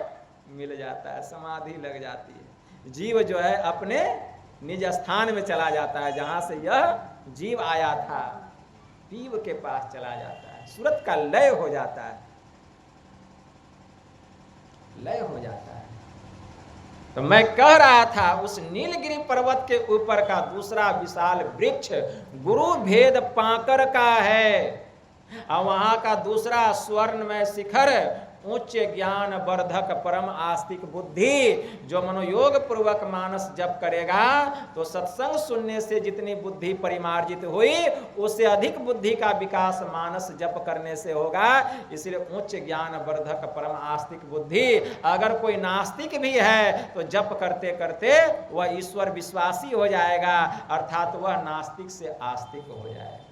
मिल जाता है, समाधि लग जाती है। जीव जो है अपने निज स्थान में चला जाता है, जहां से यह जीव आया था, पीव के पास चला जाता है, सूरत का लय हो जाता है, लय हो जाता है। तो मैं कह रहा था उस नीलगिरि पर्वत के ऊपर का दूसरा विशाल वृक्ष गुरु भेद पाकर का है, और वहां का दूसरा स्वर्णमय शिखर उच्च ज्ञान वर्धक परम आस्तिक बुद्धि, जो मनोयोग पूर्वक मानस जप करेगा तो सत्संग सुनने से जितनी बुद्धि परिमार्जित हुई उससे अधिक बुद्धि का विकास मानस जप करने से होगा। इसलिए उच्च ज्ञान वर्धक परम आस्तिक बुद्धि, अगर कोई नास्तिक भी है तो जप करते करते वह ईश्वर विश्वासी हो जाएगा, अर्थात वह नास्तिक से आस्तिक हो जाएगा।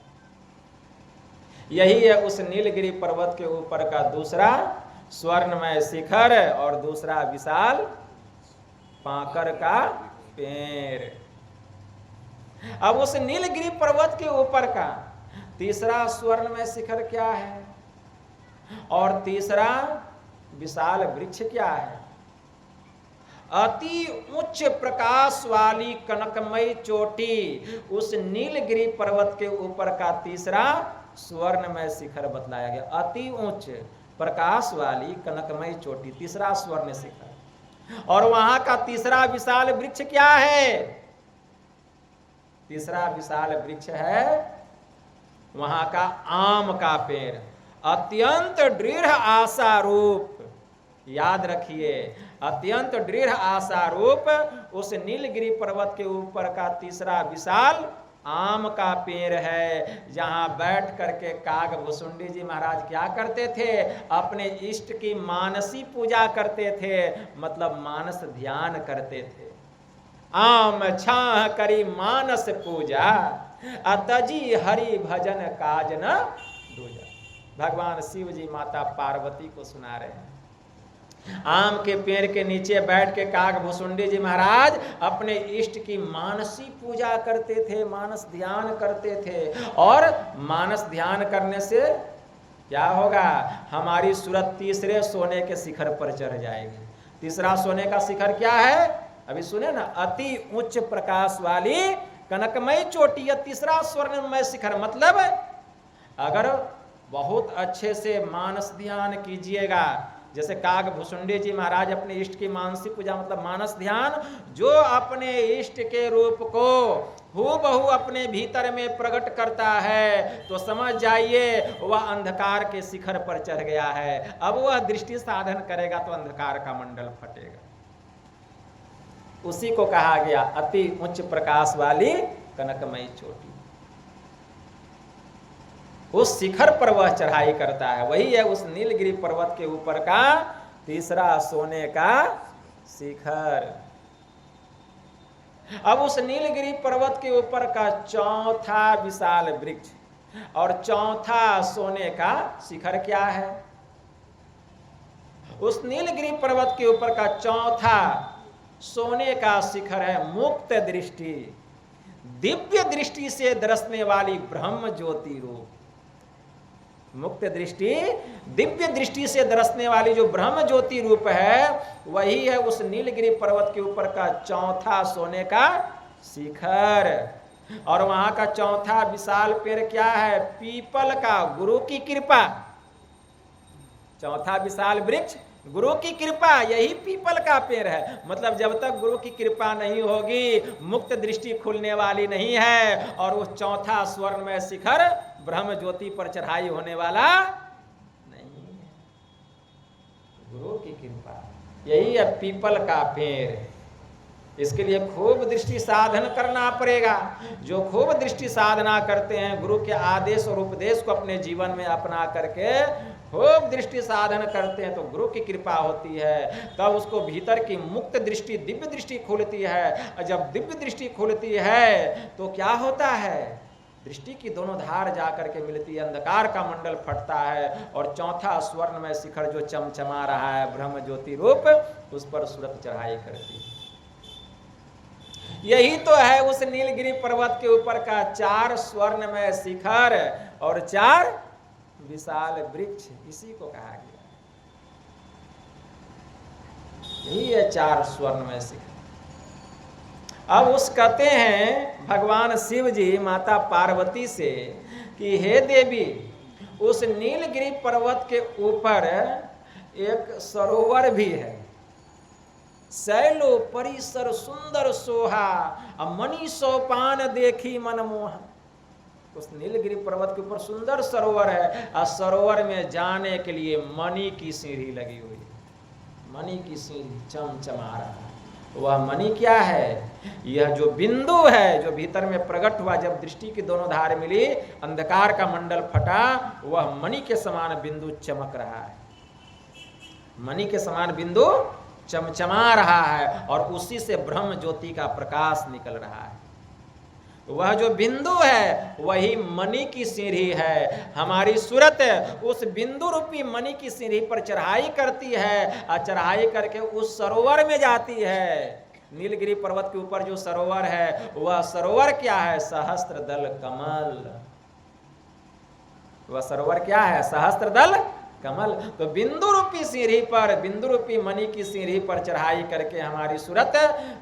यही है उस नीलगिरि पर्वत के ऊपर का दूसरा स्वर्णमय शिखर और दूसरा विशाल पाकर का पेड़। अब उस नीलगिरि पर्वत के ऊपर का तीसरा स्वर्णमय शिखर क्या है और तीसरा विशाल वृक्ष क्या है? अति उच्च प्रकाश वाली कनकमयी चोटी, उस नीलगिरि पर्वत के ऊपर का तीसरा स्वर्णमय शिखर बतलाया गया। अति उच्च प्रकाश वाली कनकमयी चोटी, तीसरा स्वर्ण शिखर। और वहां का तीसरा विशाल वृक्ष क्या है? तीसरा विशाल वृक्ष है वहां का आम का पेड़, अत्यंत दृढ़ आशा रूप। याद रखिए, अत्यंत दृढ़ आशा रूप उस नीलगिरि पर्वत के ऊपर का तीसरा विशाल आम का पेड़ है, जहां बैठ करके काग भुसुंडी जी महाराज क्या करते थे? अपने इष्ट की मानसी पूजा करते थे, मतलब मानस ध्यान करते थे। आम छाह करी मानस पूजा, अतजी हरि भजन काज न दूजा। भगवान शिव जी माता पार्वती को सुना रहे हैं। आम के पेड़ के नीचे बैठ के काकभूसुंडी जी महाराज अपने इष्ट की मानसी पूजा करते थे, मानस ध्यान करते थे। और मानस ध्यान करने से क्या होगा? हमारी सूरत तीसरे सोने के शिखर पर चढ़ जाएगी। तीसरा सोने का शिखर क्या है? अभी सुने ना, अति उच्च प्रकाश वाली कनकमयी चोटी, तीसरा स्वर्णमय शिखर। मतलब अगर बहुत अच्छे से मानस ध्यान कीजिएगा, जैसे काकभूसुंडी जी महाराज अपने इष्ट की मानसी पूजा मतलब मानस ध्यान, जो अपने इष्ट के रूप को हूबहू अपने भीतर में प्रकट करता है, तो समझ जाइए वह अंधकार के शिखर पर चढ़ गया है। अब वह दृष्टि साधन करेगा तो अंधकार का मंडल फटेगा। उसी को कहा गया अति उच्च प्रकाश वाली कनकमयी चोटी। उस शिखर पर वह चढ़ाई करता है। वही है उस नीलगिरी पर्वत के ऊपर का तीसरा सोने का शिखर। अब उस नीलगिरी पर्वत के ऊपर का चौथा विशाल वृक्ष और चौथा सोने का शिखर क्या है? उस नीलगिरी पर्वत के ऊपर का चौथा सोने का शिखर है मुक्त दृष्टि, दिव्य दृष्टि से दर्शने वाली ब्रह्म ज्योति रूप। मुक्त दृष्टि, दिव्य दृष्टि से दर्शने वाली जो ब्रह्म ज्योति रूप है, वही है उस नीलगिरी पर्वत के ऊपर का चौथा सोने का शिखर। और वहां का चौथा विशाल पेड़ क्या है? पीपल का, गुरु की कृपा। चौथा विशाल वृक्ष गुरु की कृपा, यही पीपल का पेड़ है। मतलब जब तक गुरु की कृपा नहीं होगी, मुक्त दृष्टि खुलने वाली नहीं है, और उस चौथा स्वर्णमय शिखर ब्रह्म ज्योति पर चढ़ाई होने वाला नहीं है। गुरु की कृपा, यही है पीपल का पेड़। इसके लिए खूब दृष्टि साधन करना पड़ेगा। जो खूब दृष्टि साधना करते हैं, गुरु के आदेश और उपदेश को अपने जीवन में अपना करके खूब दृष्टि साधन करते हैं, तो गुरु की कृपा होती है। तब उसको भीतर की मुक्त दृष्टि, दिव्य दृष्टि खुलती है। और जब दिव्य दृष्टि खुलती है तो क्या होता है? दृष्टि की दोनों धार जाकर के मिलती है, अंधकार का मंडल फटता है, और चौथा स्वर्णमय शिखर जो चमचमा रहा है ब्रह्म ज्योति रूप, उस पर सूरत चढ़ाई करती है। यही तो है उस नीलगिरी पर्वत के ऊपर का 4 स्वर्णमय शिखर और 4 विशाल वृक्ष। इसी को कहा गया, यही है 4 स्वर्णमय शिखर। अब उस कहते हैं भगवान शिव जी माता पार्वती से कि हे देवी, उस नीलगिरी पर्वत के ऊपर एक सरोवर भी है। शैलो परिसर सुंदर सोहा, मणि सोपान देखी मनमोहा। उस नीलगिरी पर्वत के ऊपर सुंदर सरोवर है, और सरोवर में जाने के लिए मणि की सीढ़ी लगी हुई है। मणि की सीढ़ी चमचमा रहा है। वह मणि क्या है? यह जो बिंदु है जो भीतर में प्रकट हुआ, जब दृष्टि की दोनों धार मिली, अंधकार का मंडल फटा, वह मणि के समान बिंदु चमक रहा है। मणि के समान बिंदु चमचमा रहा है, और उसी से ब्रह्म ज्योति का प्रकाश निकल रहा है। वह जो बिंदु है वही मणि की सीढ़ी है। हमारी सूरत उस बिंदु रूपी मणि की सीढ़ी पर चढ़ाई करती है, और चढ़ाई करके उस सरोवर में जाती है। नीलगिरी पर्वत के ऊपर जो सरोवर है, वह सरोवर क्या है? सहस्त्रदल कमल। वह सरोवर क्या है? सहस्त्रदल कमल। तो बिंदु रूपी सीढ़ी पर, बिंदु रूपी मणि की सीढ़ी पर चढ़ाई करके हमारी सूरत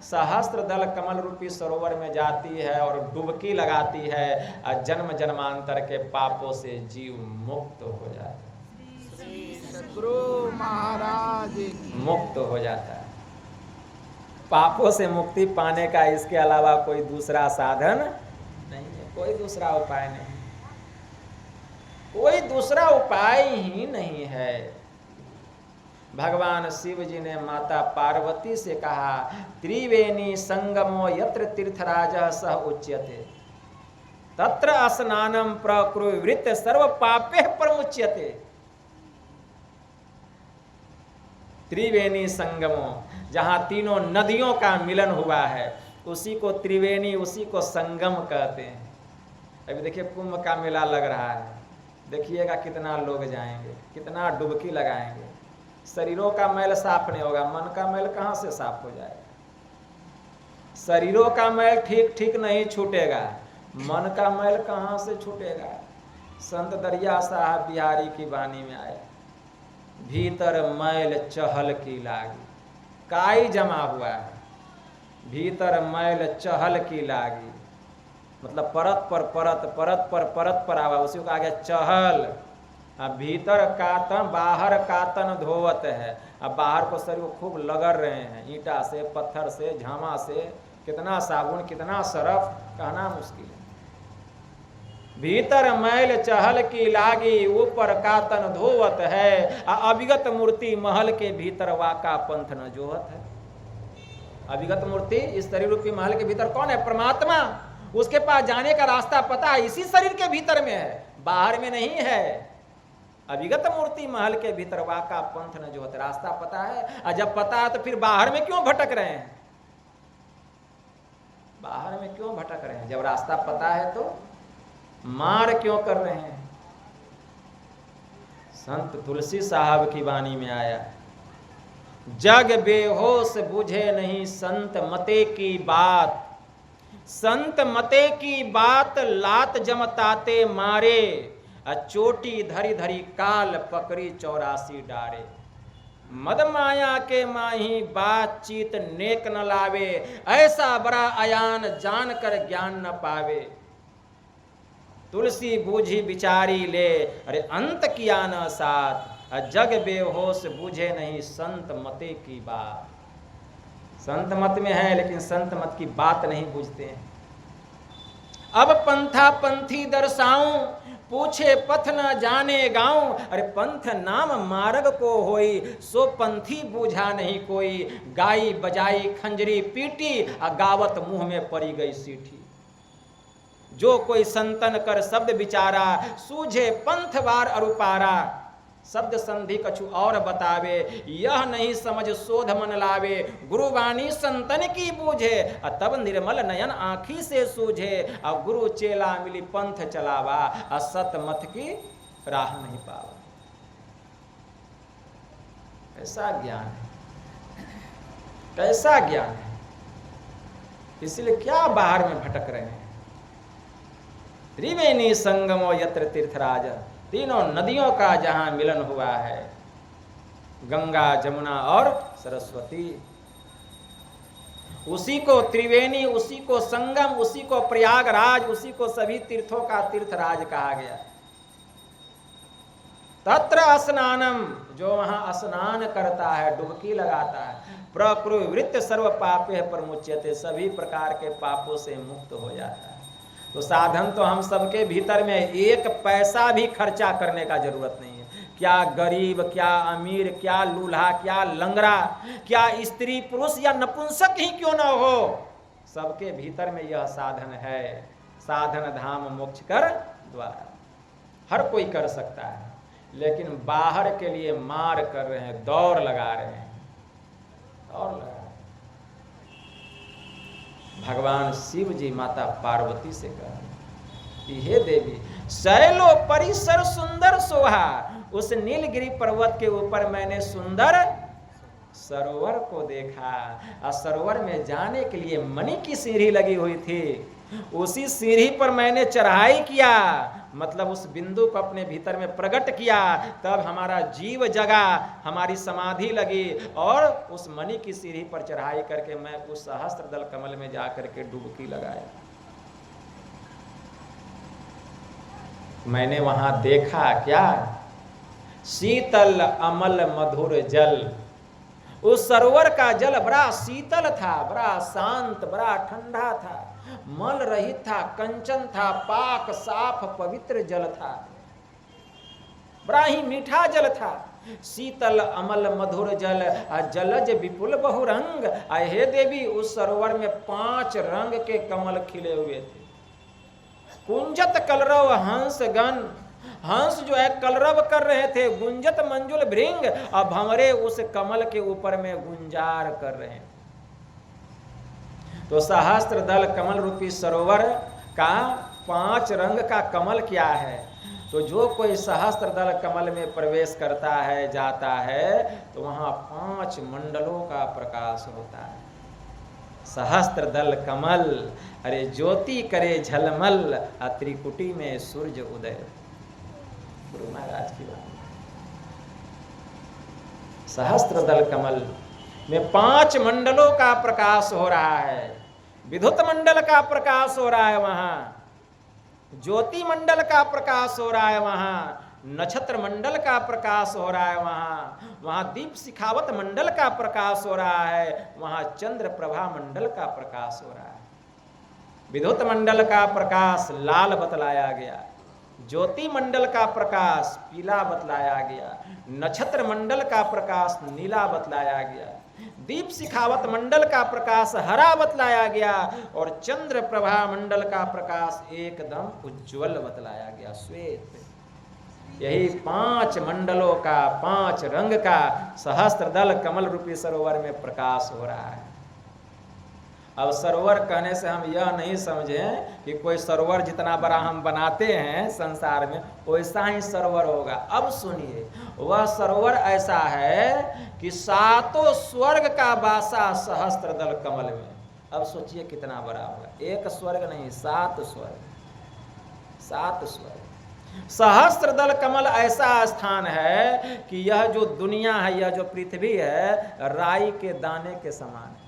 सहस्त्रदल कमल रूपी सरोवर में जाती है और डुबकी लगाती है, और जन्म जन्मांतर के पापों से जीव मुक्त हो जाता है। श्री सद्गुरु महाराज मुक्त हो जाता है। पापों से मुक्ति पाने का इसके अलावा कोई दूसरा साधन नहीं है, कोई दूसरा उपाय नहीं, कोई दूसरा उपाय ही नहीं है। भगवान शिव जी ने माता पार्वती से कहा, त्रिवेणी संगमो यत्र तीर्थराजः सह उच्यते तत्र स्नानम प्रकुर्वृत सर्व पापेः प्रमुच्यते। त्रिवेणी संगमो, जहां तीनों नदियों का मिलन हुआ है, उसी को त्रिवेणी, उसी को संगम कहते हैं। अभी देखिए कुंभ का मेला लग रहा है, देखिएगा कितना लोग जाएंगे, कितना डुबकी लगाएंगे। शरीरों का मैल साफ नहीं होगा, मन का मैल कहाँ से साफ हो जाएगा? शरीरों का मैल ठीक ठीक नहीं छूटेगा, मन का मैल कहाँ से छूटेगा? संत दरिया साहब बिहारी की वाणी में आया, भीतर मैल चहल की लागी, काई जमा हुआ है, भीतर मैल चहल की लागी, मतलब परत पर परत, परत पर परत पर आवा, उसी को कहा गया चहल। अब भीतर कातन बाहर कातन धोवत है, अब बाहर को शरीर को खूब लगड़ रहे हैं, ईंटा से, पत्थर से, झामा से, कितना साबुन कितना सरफ कहना मुश्किल है। भीतर मैल चहल की लागी, ऊपर कातन धोवत है, अविगत मूर्ति महल के भीतर वाका पंथ न जोहत है। अविगत मूर्ति इस शरीर रूपी महल के भीतर कौन है? परमात्मा। उसके पास जाने का रास्ता पता है, इसी शरीर के भीतर में है, बाहर में नहीं है। अविगत मूर्ति महल के भीतर वाका पंथ न जोहत, रास्ता पता है। और जब पता है तो फिर बाहर में क्यों भटक रहे हैं? बाहर में क्यों भटक रहे हैं? जब रास्ता पता है तो मार क्यों कर रहे हैं? संत तुलसी साहब की वाणी में आया, जग बेहोश बुझे नहीं संत मते की बात, संत मते की बात लात जमताते मारे, चोटी धरी धरी काल पकड़ी 84 डारे। मद माया के माही बातचीत नेक न लावे, ऐसा बड़ा अयान जान कर ज्ञान न पावे। तुलसी बूझी बिचारी ले, अरे अंत किया न साथ, जग बेहोश बुझे नहीं संत मते की बात। संत मत में है लेकिन संत मत की बात नहीं बुझते हैं। अब पंथा पंथी दर्शाऊं, पूछे पथ न जाने गाऊं, अरे पंथ नाम मार्ग को होई, सो पंथी बूझा नहीं कोई। गाई बजाई खंजरी पीटी, गावत मुंह में पड़ी गई सीठी। जो कोई संतन कर शब्द विचारा, सूझे पंथ बार अरुपारा। शब्द संधि कछु और बतावे, यह नहीं समझ शोध मन लावे। गुरुवाणी संतन की बूझे, तब निर्मल नयन आँखी से सूझे। और गुरु चेला मिली पंथ चलावा, असत मत की राह नहीं पावा। ऐसा ज्ञान है, कैसा ज्ञान है। इसलिए क्या बाहर में भटक रहे हैं? त्रिवेणी संगमो यत्र तीर्थराज, तीनों नदियों का जहां मिलन हुआ है, गंगा जमुना और सरस्वती, उसी को त्रिवेणी, उसी को संगम, उसी को प्रयागराज, उसी को सभी तीर्थों का तीर्थराज कहा गया। तत्र स्नानम, जो वहां स्नान करता है, डुबकी लगाता है, प्रकृवृत्त सर्व पापे प्रमुच्यते, सभी प्रकार के पापों से मुक्त हो जाता है। तो साधन तो हम सबके भीतर में, एक पैसा भी खर्चा करने का जरूरत नहीं है। क्या गरीब, क्या अमीर, क्या लूल्हा, क्या लंगड़ा, क्या स्त्री पुरुष या नपुंसक ही क्यों ना हो, सबके भीतर में यह साधन है। साधन धाम मोक्ष कर द्वारा, हर कोई कर सकता है, लेकिन बाहर के लिए मार कर रहे हैं, दौड़ लगा रहे हैं, दौड़ लगा। भगवान शिव जी माता पार्वती से कहा, हे देवी, शैलो परिसर सुंदर शोभा, उस नीलगिरी पर्वत के ऊपर मैंने सुंदर सरोवर को देखा। और सरोवर में जाने के लिए मणि की सीढ़ी लगी हुई थी, उसी सीढ़ी पर मैंने चढ़ाई किया, मतलब उस बिंदु को अपने भीतर में प्रकट किया, तब हमारा जीव जगा, हमारी समाधि लगी, और उस मणि की सीढ़ी पर चढ़ाई करके मैं उस सहस्त्रदल कमल में जा करके डुबकी लगाया। मैंने वहां देखा क्या? शीतल अमल मधुर जल। उस सरोवर का जल बड़ा शीतल था, बड़ा शांत, बड़ा ठंडा था, मल रहित था, कंचन था, पाक साफ पवित्र जल था, बड़ा ही मीठा जल था। शीतल अमल मधुर जल, जलज विपुल बहुरंग। हे देवी, उस सरोवर में 5 रंग के कमल खिले हुए थे। कुंजत कलरव हंस गण, हंस जो है कलरव कर रहे थे, गुंजत मंजुल भृंग, और भंवरे उस कमल के ऊपर में गुंजार कर रहे हैं। तो सहस्त्र दल कमल रूपी सरोवर का 5 रंग का कमल क्या है? तो जो कोई सहस्त्र दल कमल में प्रवेश करता है, जाता है, तो वहाँ 5 मंडलों का प्रकाश होता है। सहस्त्र दल कमल, अरे ज्योति करे झलमल, त्रिकुटी में सूर्य उदय। गुरु महाराज की बात। सहस्त्र दल कमल में 5 मंडलों का प्रकाश हो रहा है। विद्युत मंडल का प्रकाश हो रहा है वहां, ज्योति मंडल का प्रकाश हो रहा है वहां, नक्षत्र मंडल का प्रकाश हो रहा है वहां दीप शिखावत मंडल का प्रकाश हो रहा है, वहां चंद्र प्रभा मंडल का प्रकाश हो रहा है। विद्युत मंडल का प्रकाश लाल बतलाया गया, ज्योति मंडल का प्रकाश पीला बतलाया गया, नक्षत्र मंडल का प्रकाश नीला बतलाया गया, दीप शिखावत मंडल का प्रकाश हरा बतलाया गया, और चंद्र प्रभा मंडल का प्रकाश एकदम उज्ज्वल बतलाया गया, श्वेत। यही 5 मंडलों का, 5 रंग का सहस्त्र दल कमल रूपी सरोवर में प्रकाश हो रहा है। अब सरोवर कहने से हम यह नहीं समझें कि कोई सरोवर जितना बड़ा हम बनाते हैं संसार में वैसा ही सरोवर होगा। अब सुनिए, वह सरोवर ऐसा है कि 7 स्वर्ग का वासा सहस्त्र दल कमल में। अब सोचिए कितना बड़ा होगा, 1 स्वर्ग नहीं, 7 स्वर्ग, 7 स्वर्ग। सहस्त्र दल कमल ऐसा स्थान है कि यह जो दुनिया है, यह जो पृथ्वी है, राई के दाने के समान है,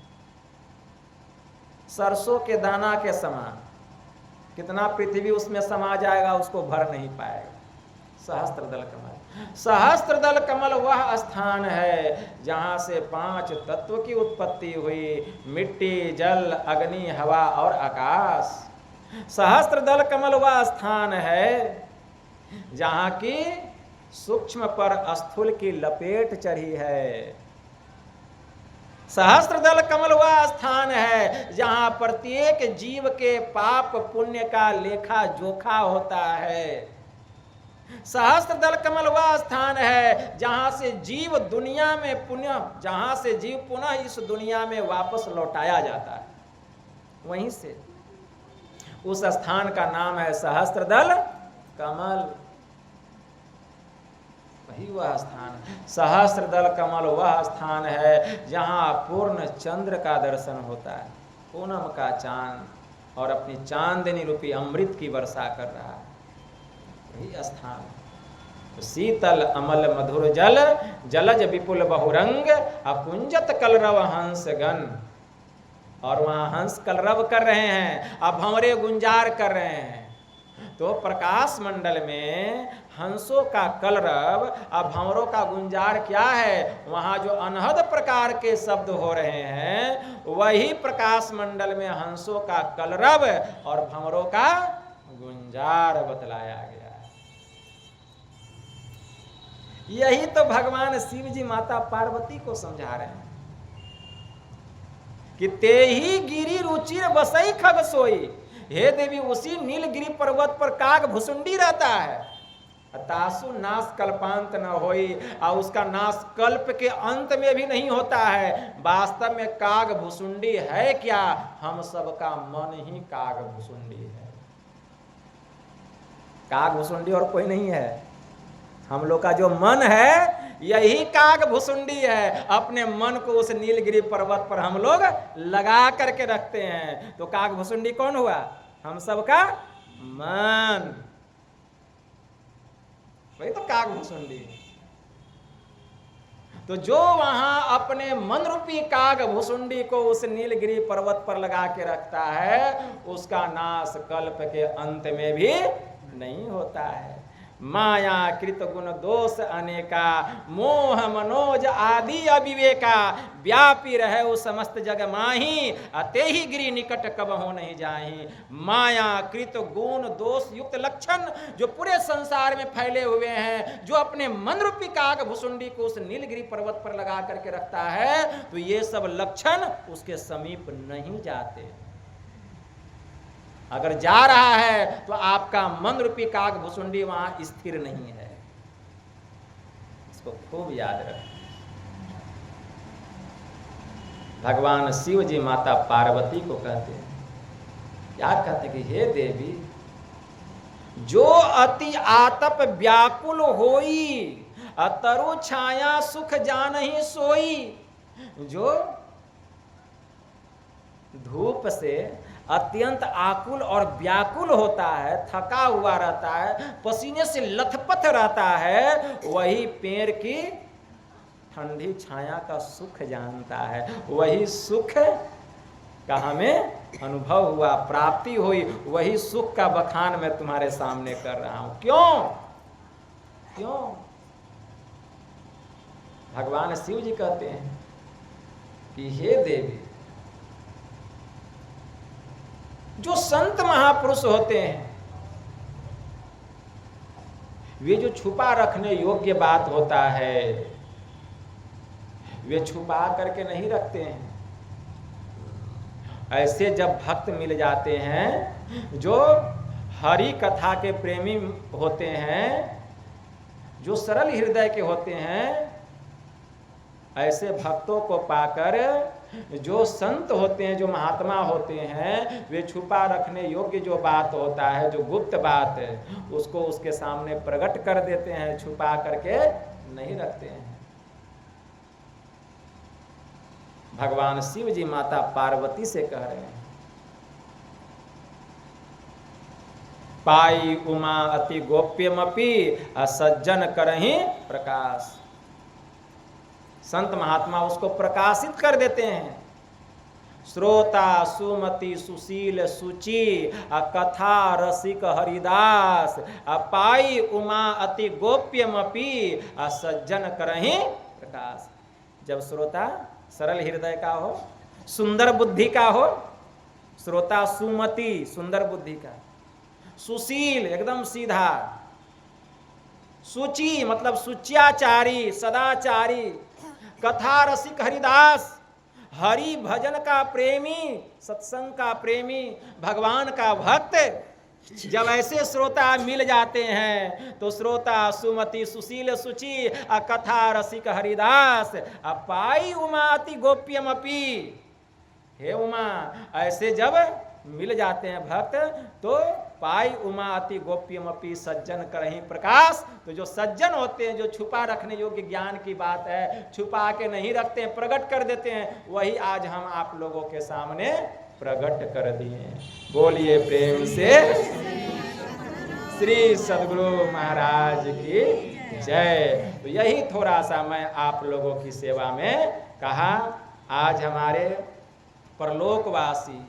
सरसों के दाना के समान। कितना पृथ्वी उसमें समा जाएगा उसको भर नहीं पाएगा। सहस्त्र दल कमल, सहस्त्र दल कमल वह स्थान है जहां से 5 तत्व की उत्पत्ति हुई, मिट्टी, जल, अग्नि, हवा और आकाश। सहस्त्र दल कमल वह स्थान है जहां की सूक्ष्म पर स्थूल की लपेट चढ़ी है। सहस्त्र दल कमल वह स्थान है जहां प्रत्येक जीव के पाप पुण्य का लेखा जोखा होता है। सहस्त्र दल कमल वह स्थान है जहां से जीव दुनिया में जहां से जीव पुनः इस दुनिया में वापस लौटाया जाता है। वहीं से उस स्थान का नाम है सहस्त्र दल कमल। वही वह स्थान है, सहस्त्र दल कमल वह स्थान है जहां पूर्ण चंद्र का दर्शन होता है, पूनम का चांद और अपनी चांदनी रूपी अमृत की वर्षा कर रहा है। वही स्थान तो शीतल अमल मधुर जल, जलज विपुल बहुरंग, अकुंजत कलरव हंस गण। और वहां हंस कलरव कर रहे हैं, अब भंवरे गुंजार कर रहे हैं। तो प्रकाश मंडल में हंसों का कलरव और भंवरों का गुंजार क्या है? वहां जो अनहद प्रकार के शब्द हो रहे हैं वही प्रकाश मंडल में हंसों का कलरव और भंवरों का गुंजार बतलाया गया है। यही तो भगवान शिव जी माता पार्वती को समझा रहे हैं कि ते ही गिरी रुचिर बसई खग सोई। हे देवी, उसी नीलगिरी पर्वत पर काग भुसुंडी रहता है। तासु नाश कल्पांत न होई, और उसका नाश कल्प के अंत में भी नहीं होता है। वास्तव में काग भुसुंडी है क्या? हम सबका मन ही काग भुसुंडी है। काग भुसुंडी और कोई नहीं है। हम लोग का जो मन है यही काग भुसुंडी है। अपने मन को उस नीलगिरी पर्वत पर हम लोग लगा करके रखते हैं। तो काग भुसुंडी कौन हुआ? हम सबका मन। वही तो काग भुसुंडी। तो जो वहां अपने मन रूपी काग भुसुंडी को उस नीलगिरी पर्वत पर लगा के रखता है, उसका नाश कल्प के अंत में भी नहीं होता है। माया कृत गुण दोष अनेका, मोह मनोज आदि अविवेका, व्यापी रहे वो समस्त जग माही, अते ही गिरी निकट कब हो नहीं जाही। माया कृत गुण दोष युक्त लक्षण जो पूरे संसार में फैले हुए हैं, जो अपने मन रूपी काग भुसुंडी को उस नीलगिरी पर्वत पर लगा करके रखता है, तो ये सब लक्षण उसके समीप नहीं जाते। अगर जा रहा है तो आपका मन रूपी काग भुसुंडी वहां स्थिर नहीं है। इसको खूब याद रखें। भगवान शिव जी माता पार्वती को कहते हैं, क्या कहते कि हे देवी, जो अति आतप व्याकुल होई, अतरु छाया सुख जानहि सोई। जो धूप से अत्यंत आकुल और व्याकुल होता है, थका हुआ रहता है, पसीने से लथपथ रहता है, वही पेड़ की ठंडी छाया का सुख जानता है। वही सुख का हमें अनुभव हुआ, प्राप्ति हुई, वही सुख का बखान मैं तुम्हारे सामने कर रहा हूं। क्यों? भगवान शिव जी कहते हैं कि हे देवी, जो संत महापुरुष होते हैं वे जो छुपा रखने योग्य बात होता है वे छुपा करके नहीं रखते हैं। ऐसे जब भक्त मिल जाते हैं जो हरि कथा के प्रेमी होते हैं, जो सरल हृदय के होते हैं, ऐसे भक्तों को पाकर जो संत होते हैं, जो महात्मा होते हैं, वे छुपा रखने योग्य जो बात होता है, जो गुप्त बात है, उसको उसके सामने प्रकट कर देते हैं, छुपा करके नहीं रखते हैं। भगवान शिव जी माता पार्वती से कह रहे हैं, पाई उमा अति गोप्यमपि असज्जन करहि प्रकाश। संत महात्मा उसको प्रकाशित कर देते हैं। श्रोता सुमति सुशील सुचि कथा रसिक हरिदास पाई उमा अति गोप्यमपि सज्जन करहि प्रकाश। जब श्रोता सरल हृदय का हो, सुंदर बुद्धि का हो, श्रोता सुमति सुंदर बुद्धि का, सुशील एकदम सीधा, सुचि मतलब सुच्याचारी सदाचारी, कथा रसिक हरिदास हरि भजन का प्रेमी, सत्संग का प्रेमी, भगवान का भक्त, जब ऐसे श्रोता मिल जाते हैं तो श्रोता सुमति सुशील सुचि कथा रसिक हरिदास पाई उमा अति गोप्यमपि। हे उमा, ऐसे जब मिल जाते हैं भक्त तो पाई उमा अति गोप्यमपि सज्जन करहि प्रकाश। तो जो सज्जन होते हैं, जो छुपा रखने योग्य ज्ञान की बात है, छुपा के नहीं रखते हैं, प्रकट कर देते हैं, वही आज हम आप लोगों के सामने प्रकट कर दिए। बोलिए प्रेम से श्री सद्गुरु महाराज की जय। तो यही थोड़ा सा मैं आप लोगों की सेवा में कहा। आज हमारे परलोकवासी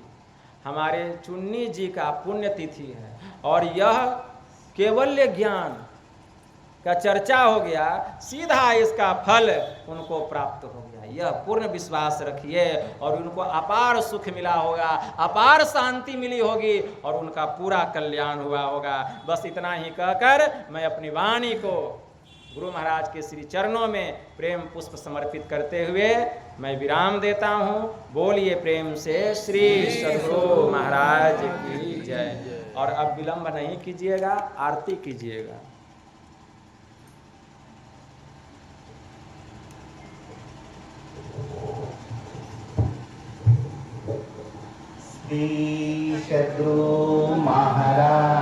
हमारे चुन्नी जी का पुण्यतिथि है और यह केवल्य ज्ञान का चर्चा हो गया, सीधा इसका फल उनको प्राप्त हो गया। यह पूर्ण विश्वास रखिए और उनको अपार सुख मिला होगा, अपार शांति मिली होगी और उनका पूरा कल्याण हुआ होगा। बस इतना ही कहकर मैं अपनी वाणी को गुरु महाराज के श्री चरणों में प्रेम पुष्प समर्पित करते हुए मैं विराम देता हूँ। बोलिए प्रेम से श्री सद्गुरु महाराज की जय। और अब विलंब नहीं कीजिएगा, आरती कीजिएगा। श्री सद्गुरु महाराज